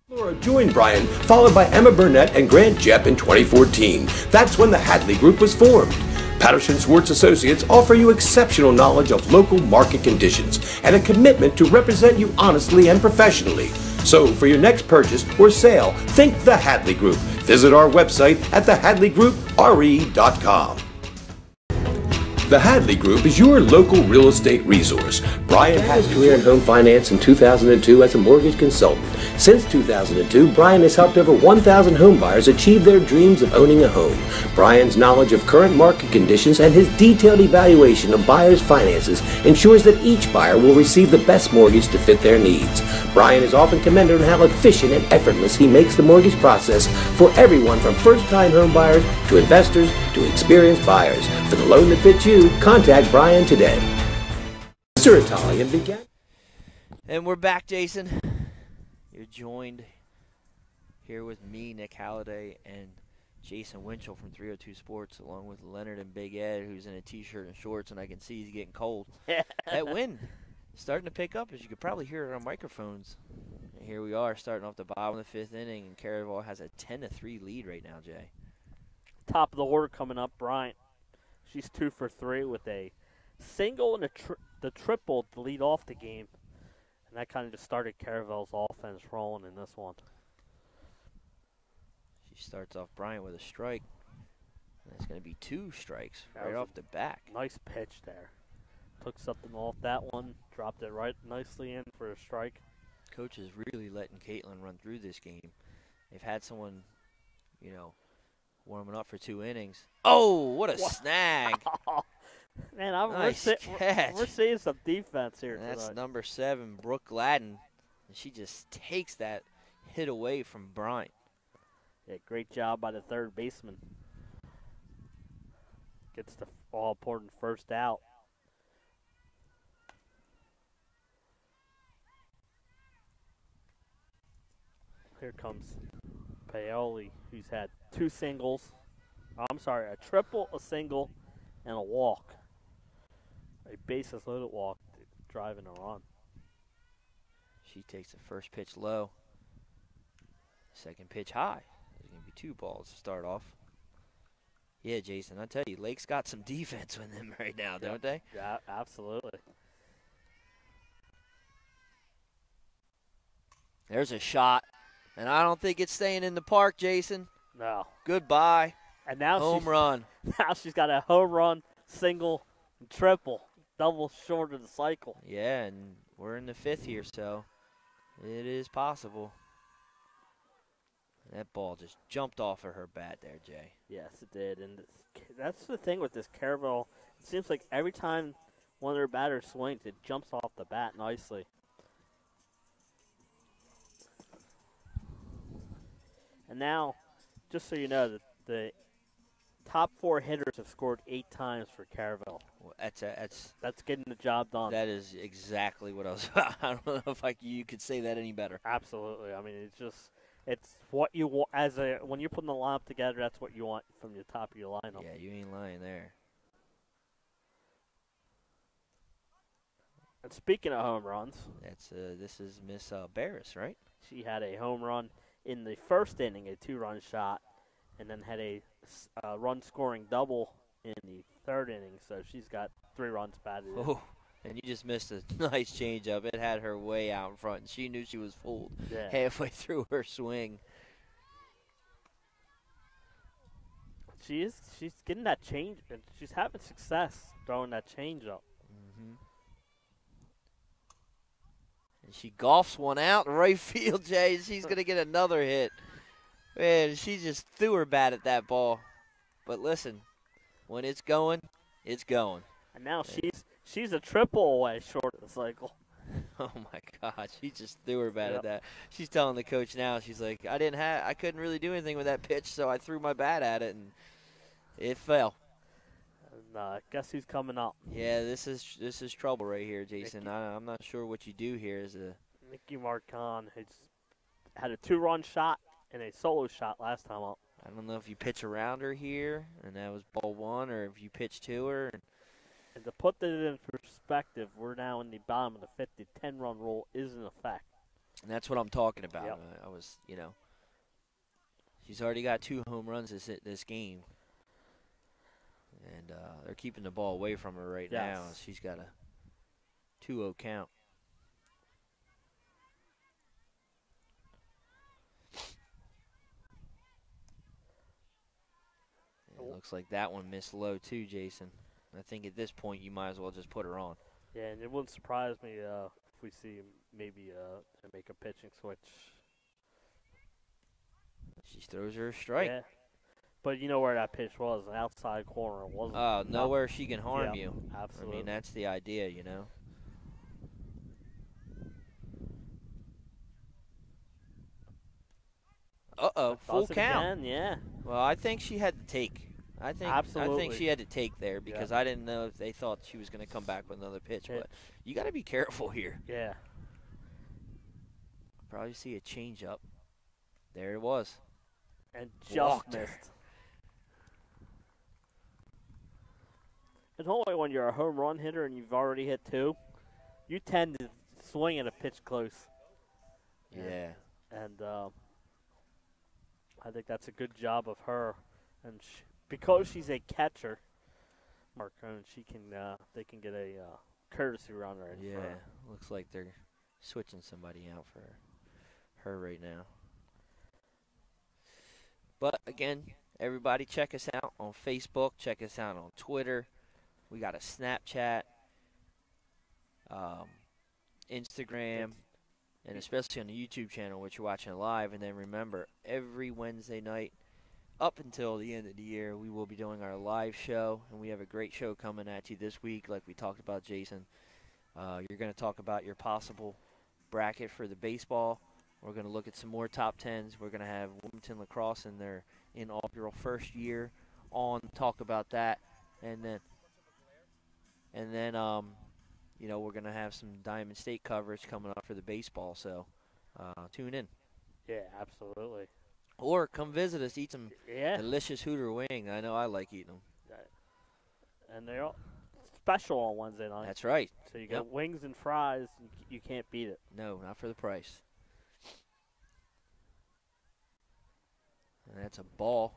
Flora joined Bryan, followed by Emma Burnett and Grant Jepp in 2014. That's when the Hadley Group was formed. Patterson Schwartz Associates offer you exceptional knowledge of local market conditions and a commitment to represent you honestly and professionally. So for your next purchase or sale, think the Hadley Group. Visit our website at thehadleygroup.re.com. The Hadley Group is your local real estate resource. Bryan had his career in home finance in 2002 as a mortgage consultant. Since 2002, Bryan has helped over 1,000 home buyers achieve their dreams of owning a home. Bryan's knowledge of current market conditions and his detailed evaluation of buyers' finances ensures that each buyer will receive the best mortgage to fit their needs. Bryan is often commended on how efficient and effortless he makes the mortgage process for everyone from first-time home buyers to investors to experienced buyers. For the loan that fits you, contact Bryan today. Mr. Italian began. And we're back, Jason. You're joined here with me, Nick Halliday, and Jason Winchell from 302 Sports, along with Leonard and Big Ed, who's in a T-shirt and shorts, and I can see he's getting cold. That wind is starting to pick up, as you could probably hear it on microphones. And here we are, starting off the bottom of the 5th inning, and Caravel has a 10-3 lead right now, Jay. Top of the order coming up, Bryant. She's 2 for 3 with a single and the triple to lead off the game. And that kind of just started Caravel's offense rolling in this one. She starts off Bryant with a strike. And it's going to be 2 strikes That right was off the back. Nice pitch there. Took something off that one, dropped it right nicely in for a strike. Coach is really letting Caitlin run through this game. They've had someone, warming up for 2 innings. Oh, what a snag. Man, Nice catch. we're seeing some defense here That's tonight. number 7, Brooke Gladden. And she just takes that hit away from Bryant. Yeah, great job by the third baseman. Gets the all-important first out. Here comes Paoli, who's had 2 singles. I'm sorry, a triple, a single, and a walk. A bases-loaded walk, driving a run. She takes the first pitch low. Second pitch high. There's going to be 2 balls to start off. Yeah, Jason, I tell you, Lake's got some defense with them right now, don't they? Yeah, absolutely. There's a shot, and I don't think it's staying in the park, Jason. No. Goodbye. And now home run. Now she's got a home run, single, and triple. Double short of the cycle. Yeah, and we're in the 5th here, so it is possible. That ball just jumped off of her bat there, Jay. Yes, it did. And that's the thing with this Caravel. It seems like every time one of their batters swings, it jumps off the bat nicely. And now, just so you know, the top 4 hitters have scored 8 times for Caravel. Well, that's getting the job done. That is exactly what I was. I don't know if you could say that any better. Absolutely. I mean, it's what you want when you're putting the lineup together. That's what you want from the top of your lineup. Yeah, you ain't lying there. And speaking of home runs, this is Miss Barris, right? She had a home run in the first inning, a 2-run shot, and then had a run-scoring double in the third inning. So she's got 3 runs batted in. Oh, and you just missed a nice changeup. It had her way out in front, and she knew she was fooled halfway through her swing. She's getting that change, and she's having success throwing that changeup. Mm-hmm. And she golfs one out in right field, Jay. She's going to get another hit. Man, she just threw her bat at that ball. But listen, when it's going, it's going. And now she's a triple away short of the cycle. Oh my God, she just threw her bat at that. She's telling the coach now. She's like, I couldn't really do anything with that pitch, so I threw my bat at it and it fell. And guess who's coming up? Yeah, this is trouble right here, Jason. I'm not sure what you do here. Nikki Marcon has had a 2-run shot and a solo shot last time up. I don't know if you pitch around her here, and that was ball 1, or if you pitch to her. And to put that in perspective, we're now in the bottom of the 5th. The 10-run rule is in effect. And that's what I'm talking about. Yep. I was, she's already got 2 home runs this game. And they're keeping the ball away from her right now. She's got a 2-0 count. It looks like that one missed low too, Jason. I think at this point you might as well just put her on. Yeah, and it wouldn't surprise me if we see maybe to make a pitching switch. She throws her a strike. Yeah. But you know where that pitch was, an outside corner. It wasn't. Oh, nowhere she can harm you. Absolutely. I mean, that's the idea, Uh-oh, full count. Again, yeah. Well, I think she had to take. I think she had to take there because I didn't know if they thought she was going to come back with another pitch. But you got to be careful here. Yeah. Probably see a change-up. There it was. And just missed. It's only when you're a home run hitter and you've already hit 2, you tend to swing at a pitch close. Yeah. And I think that's a good job of her. And because she's a catcher, Marcone, they can get a courtesy runner in for her. Looks like they're switching somebody out for her right now. But again, everybody check us out on Facebook. Check us out on Twitter. We got a Snapchat, Instagram, and especially on the YouTube channel, which you're watching live. And then remember, every Wednesday night up until the end of the year, we will be doing our live show. And we have a great show coming at you this week, like we talked about, Jason. You're going to talk about your possible bracket for the baseball. We're going to look at some more top 10s. We're going to have Wilmington Lacrosse in their inaugural first year on, talk about that. And then we're going to have some Diamond State coverage coming up for the baseball. So tune in. Yeah, absolutely. Or come visit us, eat some delicious Hooter wing. I know I like eating them. And they're all special on Wednesday night. That's right. So you got wings and fries. You can't beat it. No, not for the price. And that's a ball.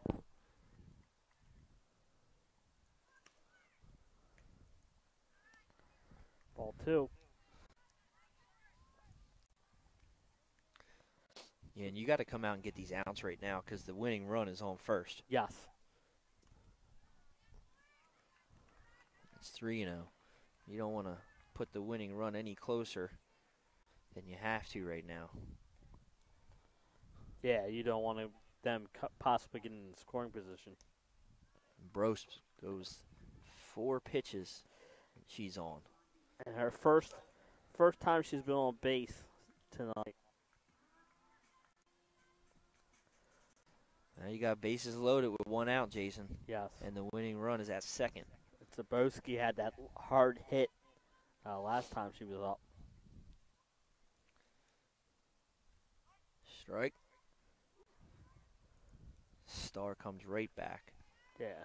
Ball 2. Yeah, and you got to come out and get these outs right now because the winning run is on first. Yes. It's 3-0. You don't want to put the winning run any closer than you have to right now. Yeah, you don't want them possibly getting in scoring position. Brose goes 4 pitches. She's on. And her first time she's been on base tonight. Now you got bases loaded with 1 out, Jason. Yes. And the winning run is at second. Zabowski had that hard hit last time she was up. Strike. Star comes right back. Yeah.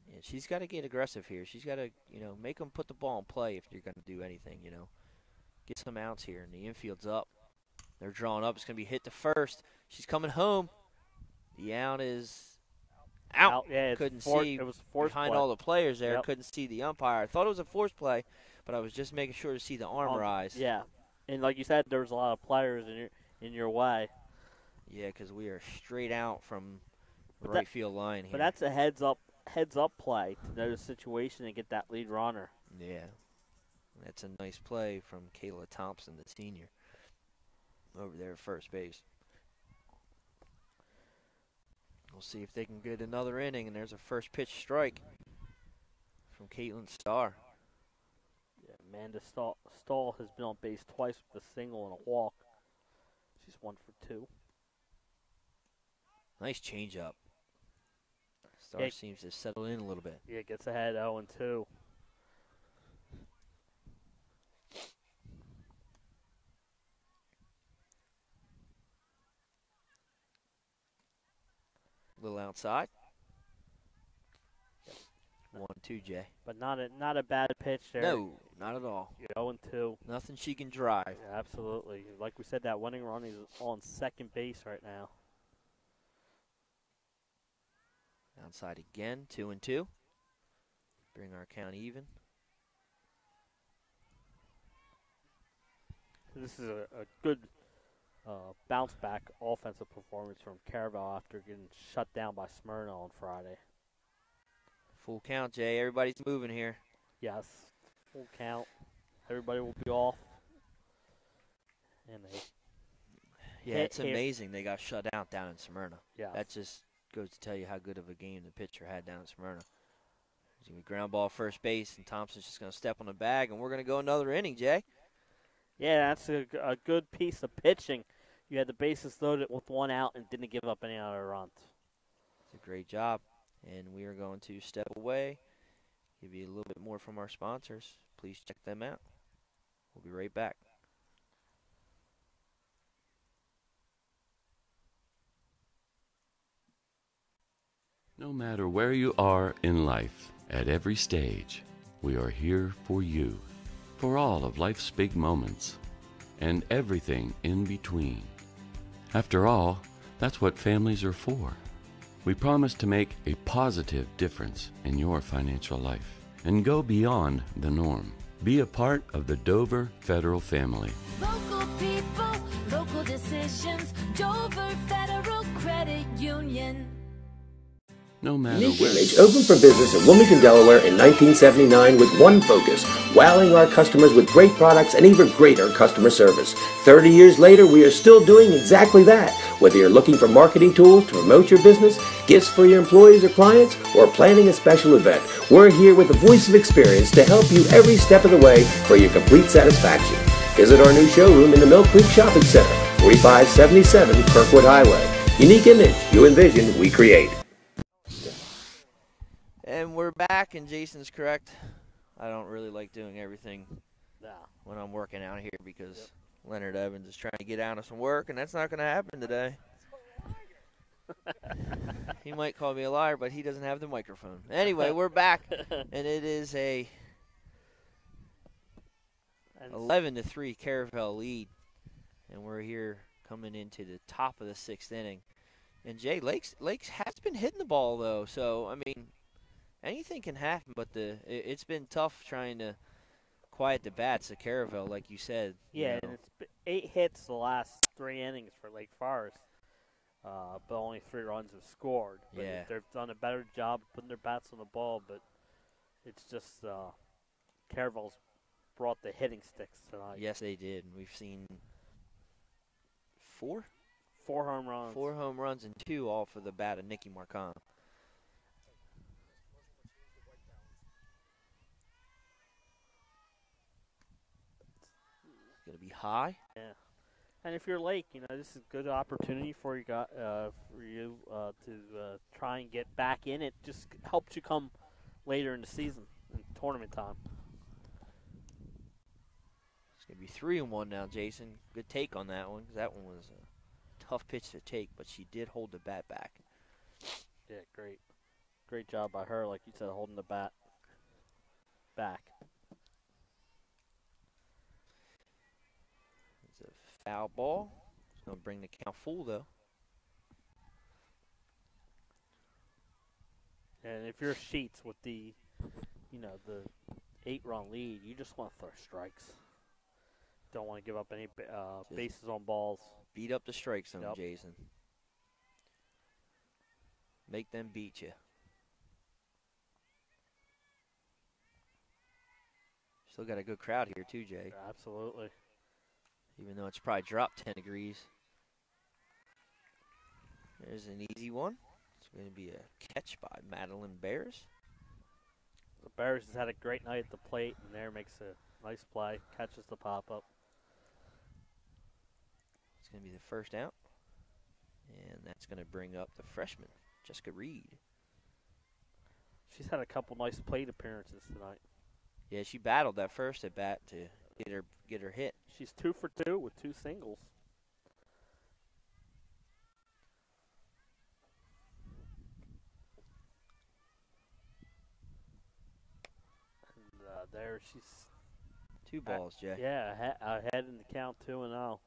Yeah, she's got to get aggressive here. She's got to, make them put the ball in play if you're going to do anything, Get some outs here, and the infield's up. They're drawing up. It's going to be hit to first. She's coming home. The out is out. Yeah, Couldn't it see was forced behind play. all the players there. Yep. Couldn't see the umpire. I thought it was a forced play, but I was just making sure to see the armor eyes. Yeah, and like you said, there was a lot of players in your way. Yeah, because we are straight out from the But right field line here. But that's a heads up play to know the situation and get that lead runner. Yeah. That's a nice play from Kayla Thompson, the senior, over there at first base. We'll see if they can get another inning, and there's a first pitch strike from Caitlin Starr. Yeah, Amanda Stahl has been on base twice with a single and a walk. She's 1 for 2. Nice changeup. Starr seems to settle in a little bit. Yeah, gets ahead 0-2. A little outside. 1-2, Jay. But not a bad pitch there. No, not at all. You're 0-2. Nothing she can drive. Yeah, absolutely. Like we said, that winning run is on second base right now. Outside again, 2-2. Bring our count even. This is a good bounce back offensive performance from Caravel after getting shut down by Smyrna on Friday. Full count, Jay. Everybody's moving here. Yes, full count. Everybody will be off. And it's amazing they got shut out down in Smyrna. Yeah. That just goes to tell you how good of a game the pitcher had down in Smyrna. He's going to ground ball first base, and Thompson's just going to step on the bag, and we're going to go another inning, Jay. Yeah, that's a good piece of pitching. You had the bases loaded with one out and didn't give up any other runs. It's a great job. And we are going to step away, give you a little bit more from our sponsors. Please check them out. We'll be right back. No matter where you are in life, at every stage, we are here for you, for all of life's big moments, and everything in between. After all, that's what families are for. We promise to make a positive difference in your financial life and go beyond the norm. Be a part of the Dover Federal family. Local people, local decisions. Dover Federal Credit Union. No matter Unique where Image opened for business in Wilmington, Delaware in 1979 with one focus, wowing our customers with great products and even greater customer service. 30 years later, we are still doing exactly that. Whether you're looking for marketing tools to promote your business, gifts for your employees or clients, or planning a special event, we're here with the voice of experience to help you every step of the way for your complete satisfaction. Visit our new showroom in the Mill Creek Shopping Center, 4577 Kirkwood Highway. Unique Image, you envision, we create. And we're back, and Jason's correct. I don't really like doing everything when I'm working out here because Leonard Evans is trying to get out of some work, and that's not going to happen today. He might call me a liar, but he doesn't have the microphone. Anyway, we're back, and it is a 11-3 Caravel lead, and we're here coming into the top of the 6th inning. And Jay, Lakes has been hitting the ball though, so I mean, anything can happen. But it's been tough trying to quiet the bats at Caravel, like you said. Yeah, and it's been 8 hits the last 3 innings for Lake Forest, but only 3 runs have scored. But yeah, they've done a better job putting their bats on the ball, but it's just Caravel's brought the hitting sticks tonight. Yes, they did. We've seen 4 home runs. 4 home runs and 2 all for the bat of Nikki Marcon. It's going to be high. Yeah. And if you're Lake, this is a good opportunity for you to try and get back in. It just helps you come later in the season, in tournament time. It's going to be 3-1 now, Jason. Good take on that one, because that one was a tough pitch to take, but she did hold the bat back. Yeah, great. Great job by her, like you said, holding the bat back. It's a foul ball. It's going to bring the count full, though. And if you're Sheets with the 8-run lead, you just want to throw strikes. Don't want to give up any bases on balls. Beat up the strike zone, Yep. Jason. Make them beat you. Still got a good crowd here too, Jay. Absolutely. Even though it's probably dropped 10 degrees. There's an easy one. It's going to be a catch by Madeline Bears. The Bears has had a great night at the plate, and there makes a nice play, catches the pop-up. It's going to be the first out. And that's going to bring up the freshman, Jessica Reed. She's had a couple nice plate appearances tonight. Yeah, she battled that first at bat to get her hit. She's 2 for 2 with 2 singles. And there she's 2 balls, Jay. Yeah, ahead in the count 2-0.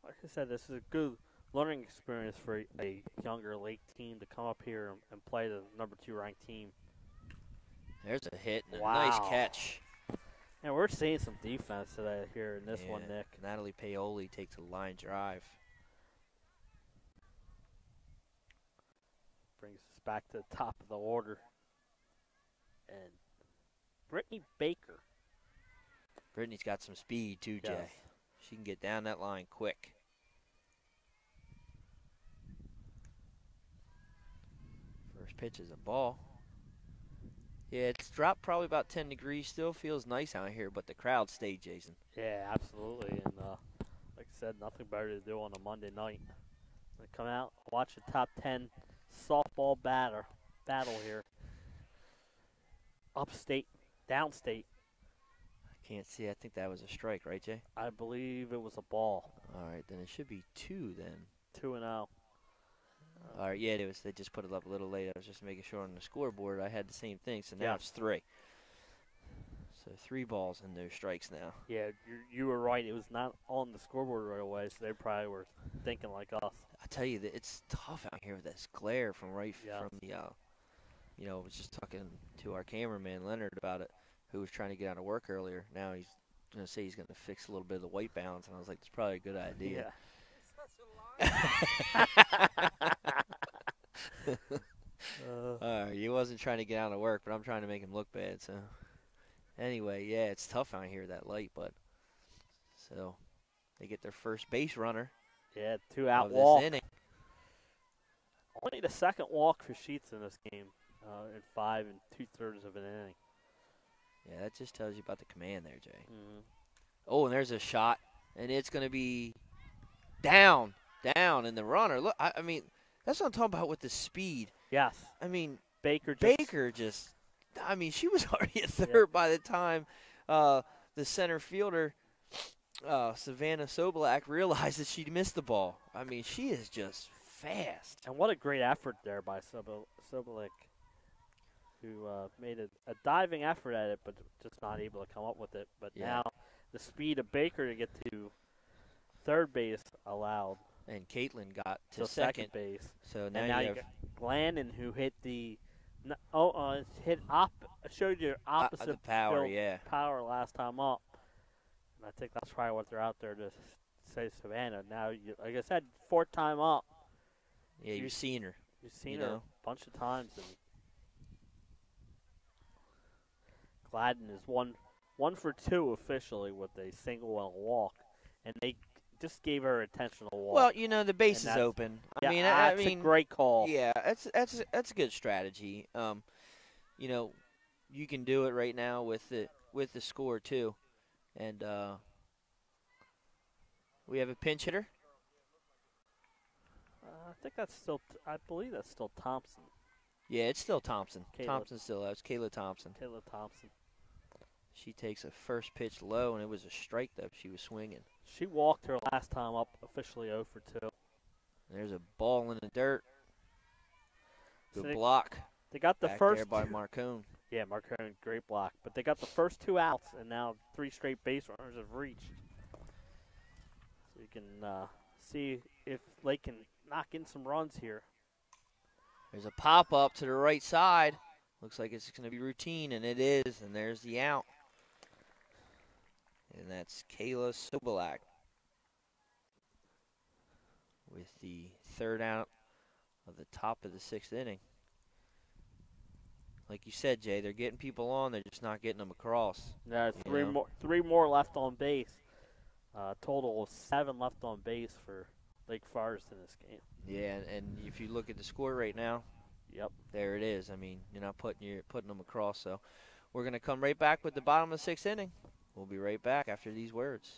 Like I said, this is a good learning experience for a younger Lake team to come up here and play the number 2 ranked team. There's a hit and a Wow. nice catch. And we're seeing some defense today here in this one, Yeah, Nick. Natalie Paoli takes a line drive. Brings us back to the top of the order. And Brittany Baker. Brittany's got some speed too, Jay. Yes. She can get down that line quick. First pitch is a ball. Yeah, it's dropped probably about 10 degrees. Still feels nice out here, but the crowd stayed, Jason. Yeah, absolutely. And like I said, nothing better to do on a Monday night. Come out, watch the top 10 softball battle here. Upstate, downstate. I can't see. I think that was a strike, right, Jay? I believe it was a ball. All right, then it should be 2 then. 2-0. All right, yeah, it was. They just put it up a little late. I was just making sure on the scoreboard I had the same thing, so now Yeah. it's 3. So 3 balls and no strikes now. Yeah, you were right. It was not on the scoreboard right away, so they probably were thinking like us. I tell you that it's tough out here with this glare from Yeah. from the. I was just talking to our cameraman Leonard about it, who was trying to get out of work earlier. Now he's going to say he's going to fix a little bit of the white balance, and I was like, it's probably a good idea. He wasn't trying to get out of work, but I'm trying to make him look bad. So anyway, yeah, it's tough out here, that light, but so they get their first base runner. Yeah, 2-out of walk. this inning. Only the second walk for Sheets in this game in 5 2/3 of an inning. Yeah, that just tells you about the command there, Jay. Mm-hmm. Oh, and there's a shot, and it's going to be down, and the runner. Look, I mean, that's what I'm talking about with the speed. Yes. I mean, Baker just I mean, she was already at third by the time the center fielder, Savannah Sobolak, realized that she missed the ball. I mean, she is just fast. And what a great effort there by Sobolak, who made a diving effort at it, but just not able to come up with it. But now the speed of Baker to get to third base allowed. And Caitlin got to second base. So now, And now you got Glandon, who hit showed you opposite the power, field power last time up. And I think that's probably what they're out there to say to Savannah. Now, like I said, 4th time up. Yeah, you've seen her. You've seen her a bunch of times. And Gladden is one for 2 officially with a single and a walk. And they just gave her an intentional walk. Well, the base is open. I mean, that's a great call. Yeah, that's a good strategy. You can do it right now with the score too, and we have a pinch hitter. I think that's still. I believe that's still Thompson. Yeah, it's still Thompson. Kayla. Thompson still out. It's Kayla Thompson. Kayla Thompson. She takes a first pitch low, and it was a strike that she was swinging. She walked her last time up, officially 0 for 2. There's a ball in the dirt. Good So block. They got the back first there by Marcone. Yeah, Marcone, great block. But they got the first 2 outs, and now 3 straight base runners have reached. So you can see if they can knock in some runs here. There's a pop-up to the right side. Looks like it's going to be routine, and it is, and there's the out. And that's Kayla Sobolak with the third out of the top of the sixth inning. Like you said, Jay, they're getting people on. They're just not getting them across. There's three more left on base. Total of 7 left on base for Lake Forest in this game. Yeah, and if you look at the score right now, yep, there it is. I mean, you're not putting them across. So we're going to come right back with the bottom of the sixth inning. We'll be right back after these words.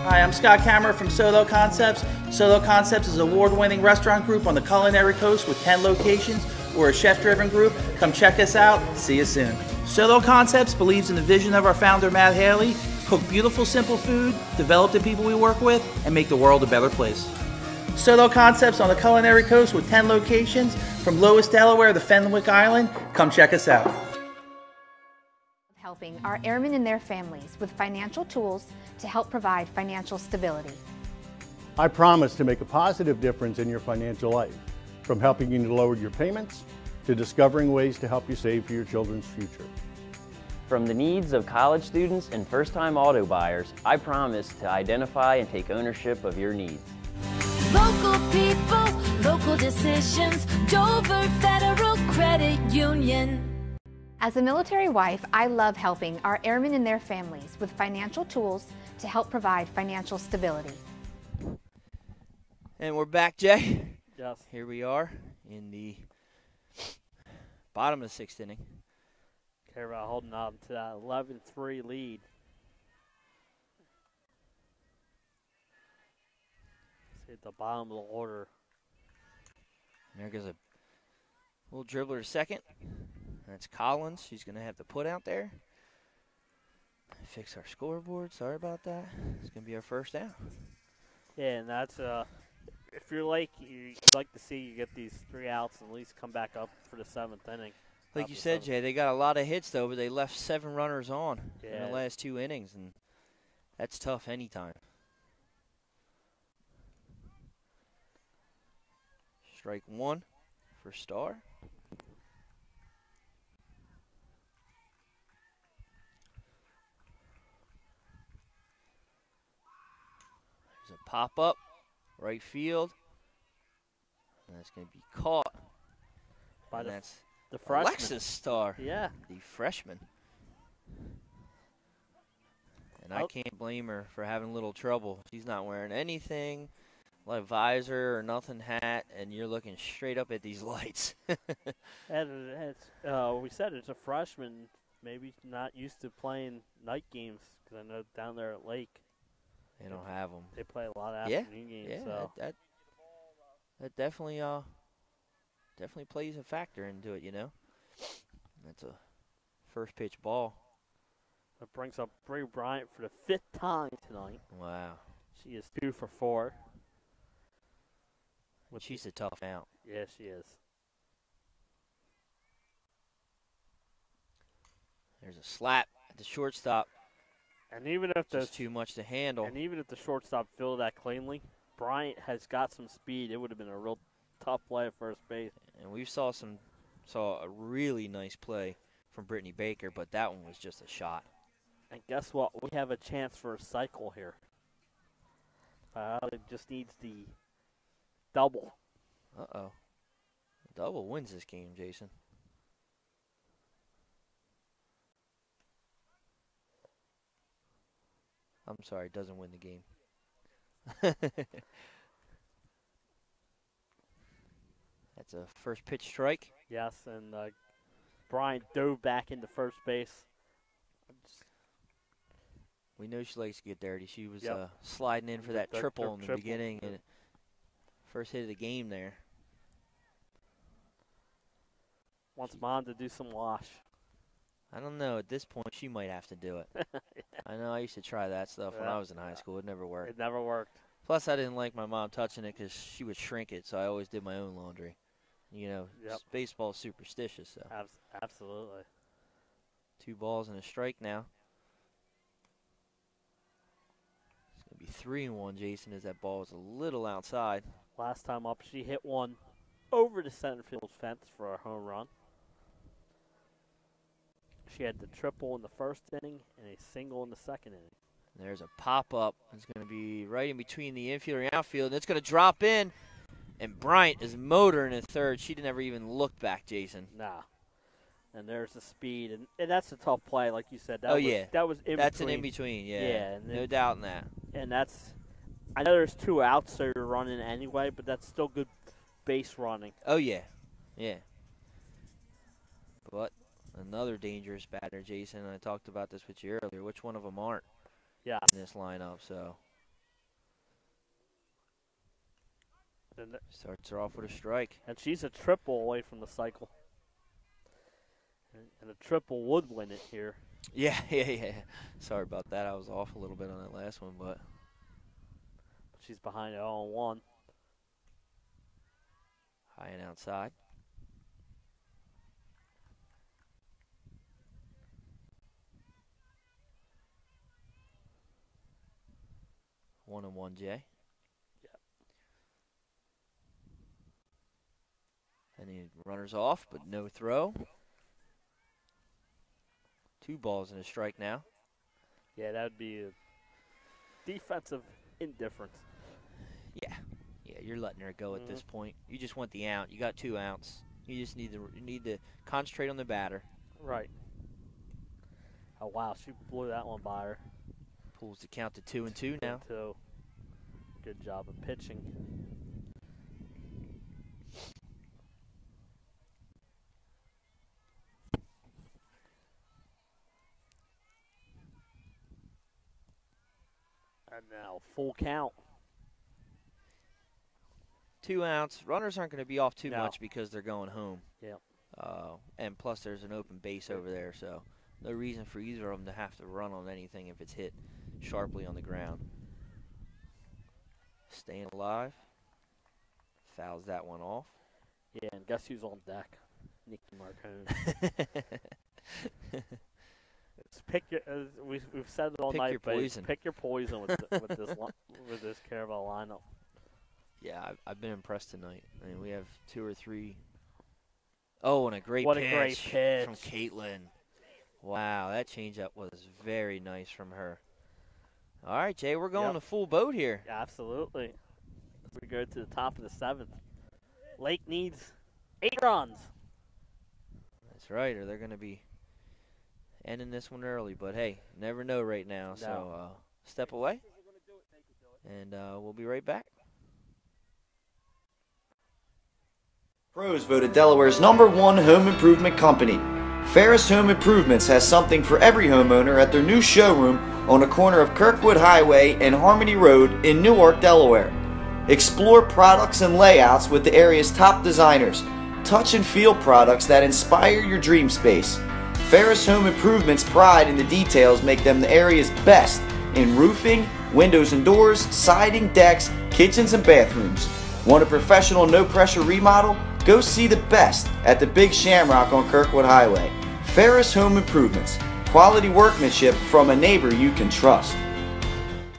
Hi, I'm Scott Kammerer from Solo Concepts. Solo Concepts is an award-winning restaurant group on the culinary coast with 10 locations. We're a chef-driven group. Come check us out. See you soon. Solo Concepts believes in the vision of our founder, Matt Haley: cook beautiful, simple food, develop the people we work with, and make the world a better place. Solo Concepts on the culinary coast with 10 locations from Lois, Delaware to Fenwick Island. Come check us out. Helping our airmen and their families with financial tools to help provide financial stability. I promise to make a positive difference in your financial life, from helping you to lower your payments to discovering ways to help you save for your children's future. From the needs of college students and first-time auto buyers, I promise to identify and take ownership of your needs. Local people, local decisions, Dover Federal Credit Union. As a military wife, I love helping our airmen and their families with financial tools to help provide financial stability. And we're back, Jay. Yes. Here we are in the bottom of the sixth inning. Caravel holding on to that 11-3 lead. See at the bottom of the order. There goes a little dribbler to second. That's Collins. She's going to have to put out there. Fix our scoreboard. Sorry about that. It's going to be our first out. Yeah, and that's if you're like you'd like to see you get these 3 outs and at least come back up for the 7th inning. Like you said, Jay, they got a lot of hits, though, but they left 7 runners on in the last 2 innings, and that's tough anytime. Strike 1 for Starr. There's a pop-up, right field. And that's going to be caught. By that's the freshman. Alexis Starr. Yeah. The freshman. And I can't blame her for having a little trouble. She's not wearing anything, like visor or nothing, hat, and you're looking straight up at these lights. And we said it's a freshman, maybe not used to playing night games, because I know down there at Lake, they don't have them. They play a lot of afternoon games. Yeah, so. that definitely plays a factor into it, you know. That's a first pitch ball. That brings up Bree Bryant for the 5th time tonight. Wow. She is 2 for 4. She's a tough out. Yeah, she is. There's a slap at the shortstop. And even if there's too much to handle. And even if the shortstop fielded that cleanly, Bryant has got some speed. It would have been a real tough play at first base. And we saw a really nice play from Brittany Baker, but that one was just a shot. And guess what? We have a chance for a cycle here. It just needs the double. Uh-oh. Double wins this game, Jason. I'm sorry, doesn't win the game. That's a first pitch strike. Yes, and Bryant dove back into first base. We know she likes to get dirty. She was sliding in for that triple in the beginning, and first hit of the game there. Wants Mom to do some wash. I don't know. At this point, she might have to do it. I know I used to try that stuff when I was in high school. It never worked. It never worked. Plus, I didn't like my mom touching it because she would shrink it, so I always did my own laundry. You know, baseball's superstitious. So. Absolutely. 2 balls and a strike now. It's going to be 3-1, Jason, as that ball was a little outside. Last time up, she hit one over the center field fence for a home run. She had the triple in the first inning and a single in the second inning. There's a pop-up. It's going to be right in between the infield and outfield, and it's going to drop in. And Bryant is motoring at third. She never even looked back, Jason. Nah. And there's the speed, and that's a tough play, like you said. That was in that's between. An in-between, yeah. Yeah. No doubt in that. And that's – I know there's 2 outs, so you're running anyway, but that's still good base running. Oh, yeah. Yeah. But another dangerous batter, Jason. I talked about this with you earlier. Which one of them aren't in this lineup? So starts her off with a strike. And she's a triple away from the cycle. And a triple would win it here. Yeah. Sorry about that. I was off a little bit on that last one, but she's behind it 0-1. High and outside. One and one, Jay. Yep. And he runners off, but no throw. 2 balls and a strike now. Yeah, that would be a defensive indifference. Yeah, you're letting her go at this point. You just want the out. You got 2 outs. You just need to concentrate on the batter. Right. Oh wow, she blew that one by her. Pulls the count to 2-2 now. 2. Good job of pitching. And now full count. 2 outs. Runners aren't going to be off too much because they're going home. Yeah. And plus there's an open base over there, so no reason for either of them to have to run on anything if it's hit sharply on the ground. Staying alive. Fouls that one off. Yeah, and guess who's on deck? Nikki Marcone. Pick your. We've said it all night, but pick your poison with this Caravel lineup. Yeah, I've been impressed tonight. I mean, we have 2 or 3. Oh, and a great pitch from Caitlin. Wow, that changeup was very nice from her. All right, Jay, we're going to full boat here. Absolutely. We go to the top of the 7th. Lake needs 8 runs. That's right, or they're going to be ending this one early. But, hey, never know right now. No. So step away, and we'll be right back. Pros voted Delaware's #1 home improvement company. Ferris Home Improvements has something for every homeowner at their new showroom on the corner of Kirkwood Highway and Harmony Road in Newark, Delaware. Explore products and layouts with the area's top designers. Touch and feel products that inspire your dream space. Ferris Home Improvements' pride in the details make them the area's best in roofing, windows and doors, siding, decks, kitchens, and bathrooms. Want a professional, no-pressure remodel? Go see the best at the Big Shamrock on Kirkwood Highway. Ferris Home Improvements. Quality workmanship from a neighbor you can trust.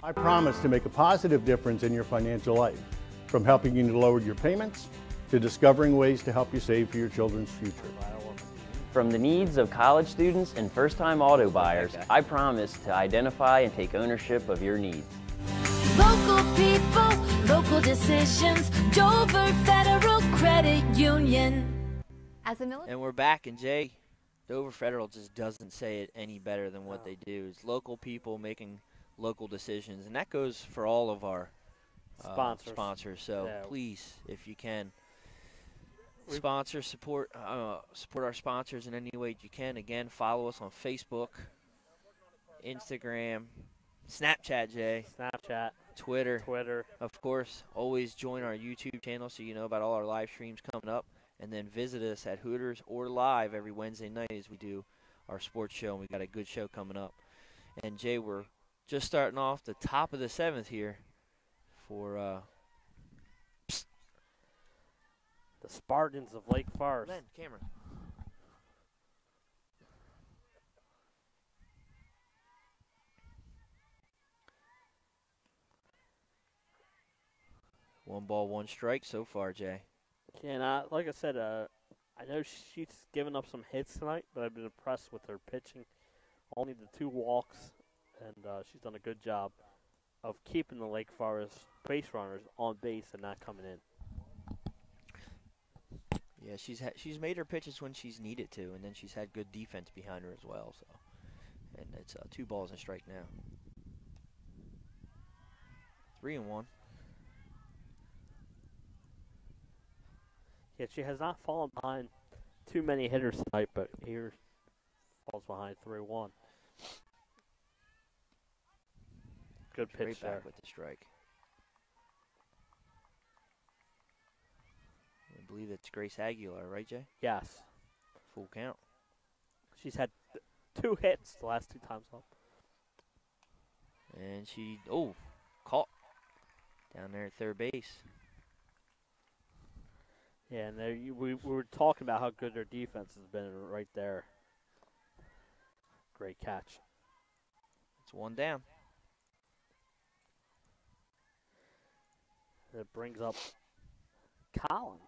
I promise to make a positive difference in your financial life, from helping you to lower your payments to discovering ways to help you save for your children's future. From the needs of college students and first-time auto buyers, I promise to identify and take ownership of your needs. Local people, local decisions, Dover Federal Credit Union. And we're back, and Jay, Dover Federal just doesn't say it any better than what they do. It's local people making local decisions, and that goes for all of our sponsors. So please, if you can, support our sponsors in any way you can. Again, follow us on Facebook, Instagram, Snapchat, Jay. Snapchat. Twitter. Of course, always join our YouTube channel so you know about all our live streams coming up. And then visit us at Hooters or live every Wednesday night as we do our sports show. And we got a good show coming up. And, Jay, we're just starting off the top of the 7th here for the Spartans of Lake Forest. Len, camera. 1 ball, 1 strike so far, Jay. And like I said, I know she's given up some hits tonight, but I've been impressed with her pitching. Only the 2 walks, and she's done a good job of keeping the Lake Forest base runners on base and not coming in. Yeah, she's made her pitches when she's needed to, and then she's had good defense behind her as well. So, and it's 2 balls and strike now. 3-1. Yeah, she has not fallen behind too many hitters tonight, but here falls behind 3-1. Good pitch Right there. back with the strike. I believe it's Grace Aguilar, right, Jay? Yes. Full count. She's had 2 hits the last 2 times up. And she, caught down there at third base. Yeah, and there we were talking about how good their defense has been right there. Great catch. It's 1 down. That brings up Collins.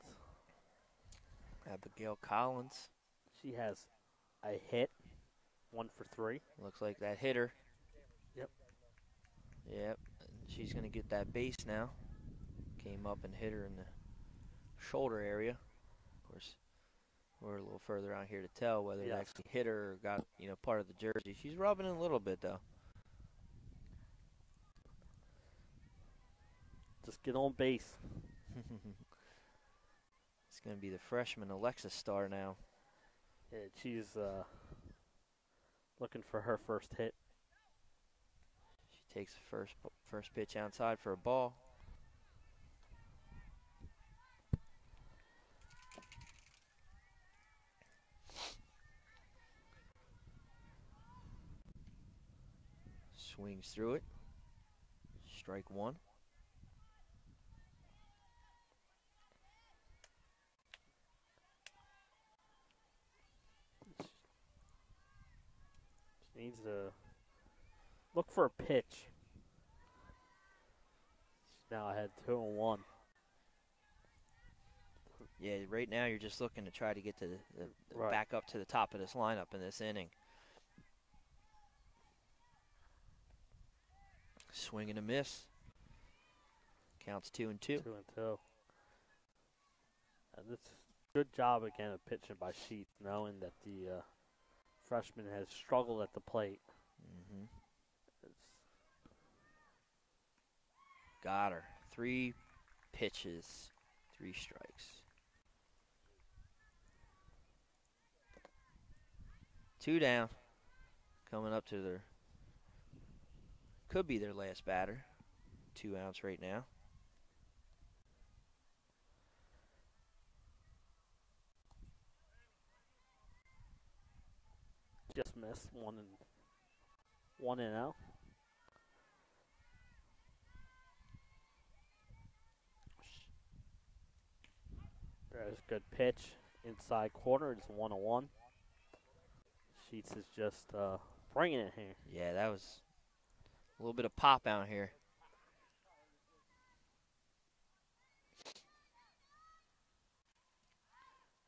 Abigail Collins. She has a hit, 1 for 3. Looks like that hitter. Yep. Yep. She's going to get that base now. Came up and hit her in the shoulder area. Of course, we're a little further out here to tell whether it actually hit her or got, part of the jersey. She's rubbing it a little bit, though. Just get on base. It's going to be the freshman Alexis Starr now. Yeah, she's looking for her first hit. She takes the first pitch outside for a ball. Swings through it. Strike 1. Needs to look for a pitch. Now I had 2-1. Yeah, right now you're just looking to try to get to the Right. back up to the top of this lineup in this inning. Swing and a miss. Counts 2-2. 2-2. And this good job again of pitching by Sheets, knowing that the freshman has struggled at the plate. Mm-hmm. Got her. 3 pitches, 3 strikes. 2 down. Coming up to their, could be their last batter. 2 outs right now. Just missed 1 and out. There's a good pitch inside corner. It's 1-1. Sheets is just bringing it here. Yeah, that was a little bit of pop out here.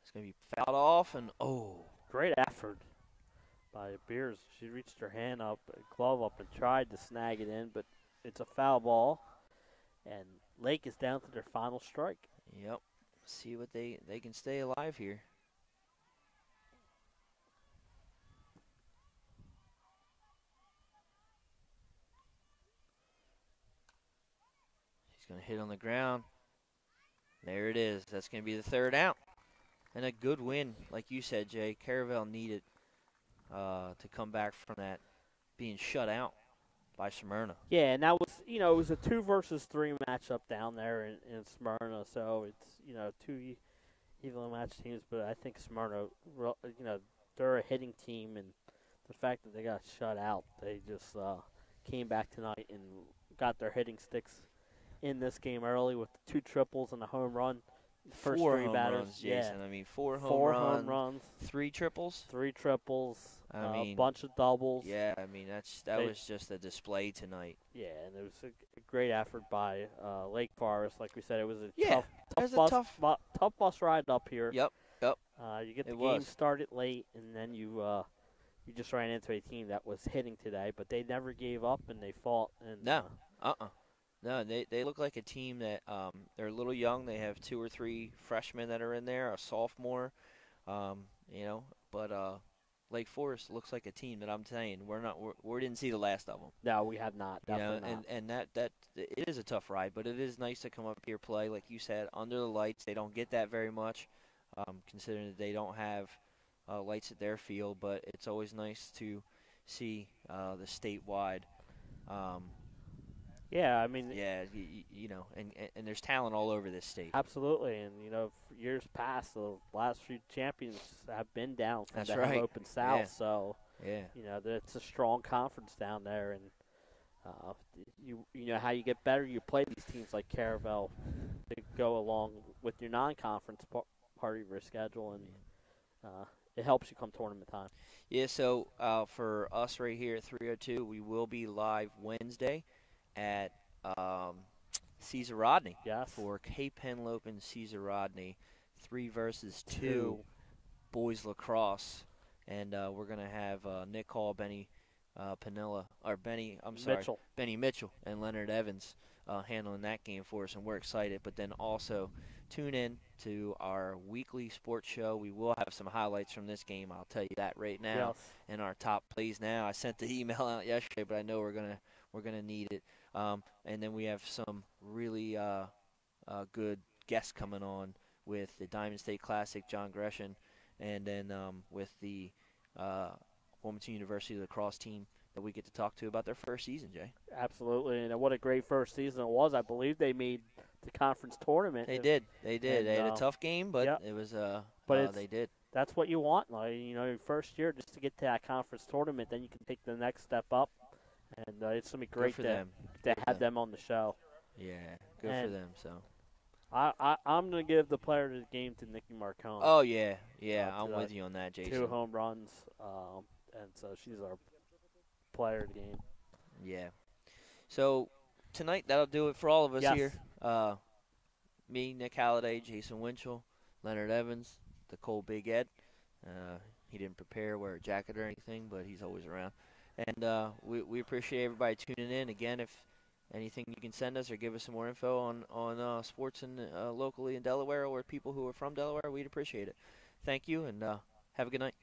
It's going to be fouled off, and great effort by Beers. She reached her hand up, glove up, and tried to snag it in, but it's a foul ball. And Lake is down to their final strike. Yep. See what they can stay alive here. She's going to hit on the ground. There it is. That's going to be the 3rd out. And a good win, like you said, Jay. Caravel needed to come back from that being shut out by Smyrna. Yeah, and that was, it was a 2 versus 3 matchup down there in Smyrna. So it's, 2 evenly matched teams, but I think Smyrna, they're a hitting team, and the fact that they got shut out, they just came back tonight and got their hitting sticks in this game early with 2 triples and a home run. first Four three home batters. runs, Jason. Yeah. I mean, four home runs, 3 triples. 3 triples, I mean, a bunch of doubles. Yeah, I mean that was just a display tonight. Yeah, and it was a great effort by Lake Forest. Like we said, it was a Yeah, tough bus ride up here. Yep. You get the It game was. started late, and then you just ran into a team that was hitting today, but they never gave up and they fought. And No, no, they look like a team that they're a little young. They have 2 or 3 freshmen that are in there, a sophomore, but Lake Forest looks like a team that I'm saying we didn't see the last of them. No, we have not. Definitely not. And that it is a tough ride, but it is nice to come up here play, like you said, under the lights. They don't get that very much, considering that they don't have lights at their field. But it's always nice to see the statewide. Yeah, I mean, yeah, and there's talent all over this state. Absolutely, and for years past, the last few champions have been down from That's the right. Open South. Yeah. So Yeah. it's a strong conference down there, and you know how you get better. You play these teams like Caravel to go along with your non-conference part of your schedule, and it helps you come tournament time. Yeah. So for us right here at 302, we will be live Wednesday at Caesar Rodney. Yes. For Cape Henlope and Caesar Rodney, 3 versus 2 boys lacrosse, and we're gonna have Nick Hall, Benny Mitchell, and Leonard Evans handling that game for us, and we're excited. But then also tune in to our weekly sports show. We will have some highlights from this game. I'll tell you that right now. Yes. And our top plays now. I sent the email out yesterday, but I know we're gonna need it. And then we have some really good guests coming on with the Diamond State Classic, John Gresham, and then with the Wilmington University lacrosse team that we get to talk to about their first season, Jay. Absolutely, and what a great first season it was. I believe they made the conference tournament. They did. They had a tough game, but yep. it was. They did. That's what you want, your first year, just to get to that conference tournament. Then you can take the next step up, and it's gonna be great to have them on the show. Yeah, good for them. So. I'm going to give the player of the game to Nikki Marcone. Oh, yeah. I'm with you on that, Jason. 2 home runs, and so she's our player of the game. Yeah. So tonight, that'll do it for all of us here. Me, Nick Halliday, Jason Winchell, Leonard Evans, the Cole Big Ed. He didn't prepare, wear a jacket or anything, but he's always around. And we appreciate everybody tuning in. Again, if anything you can send us or give us some more info on sports locally in Delaware or people who are from Delaware, we'd appreciate it. Thank you, and have a good night.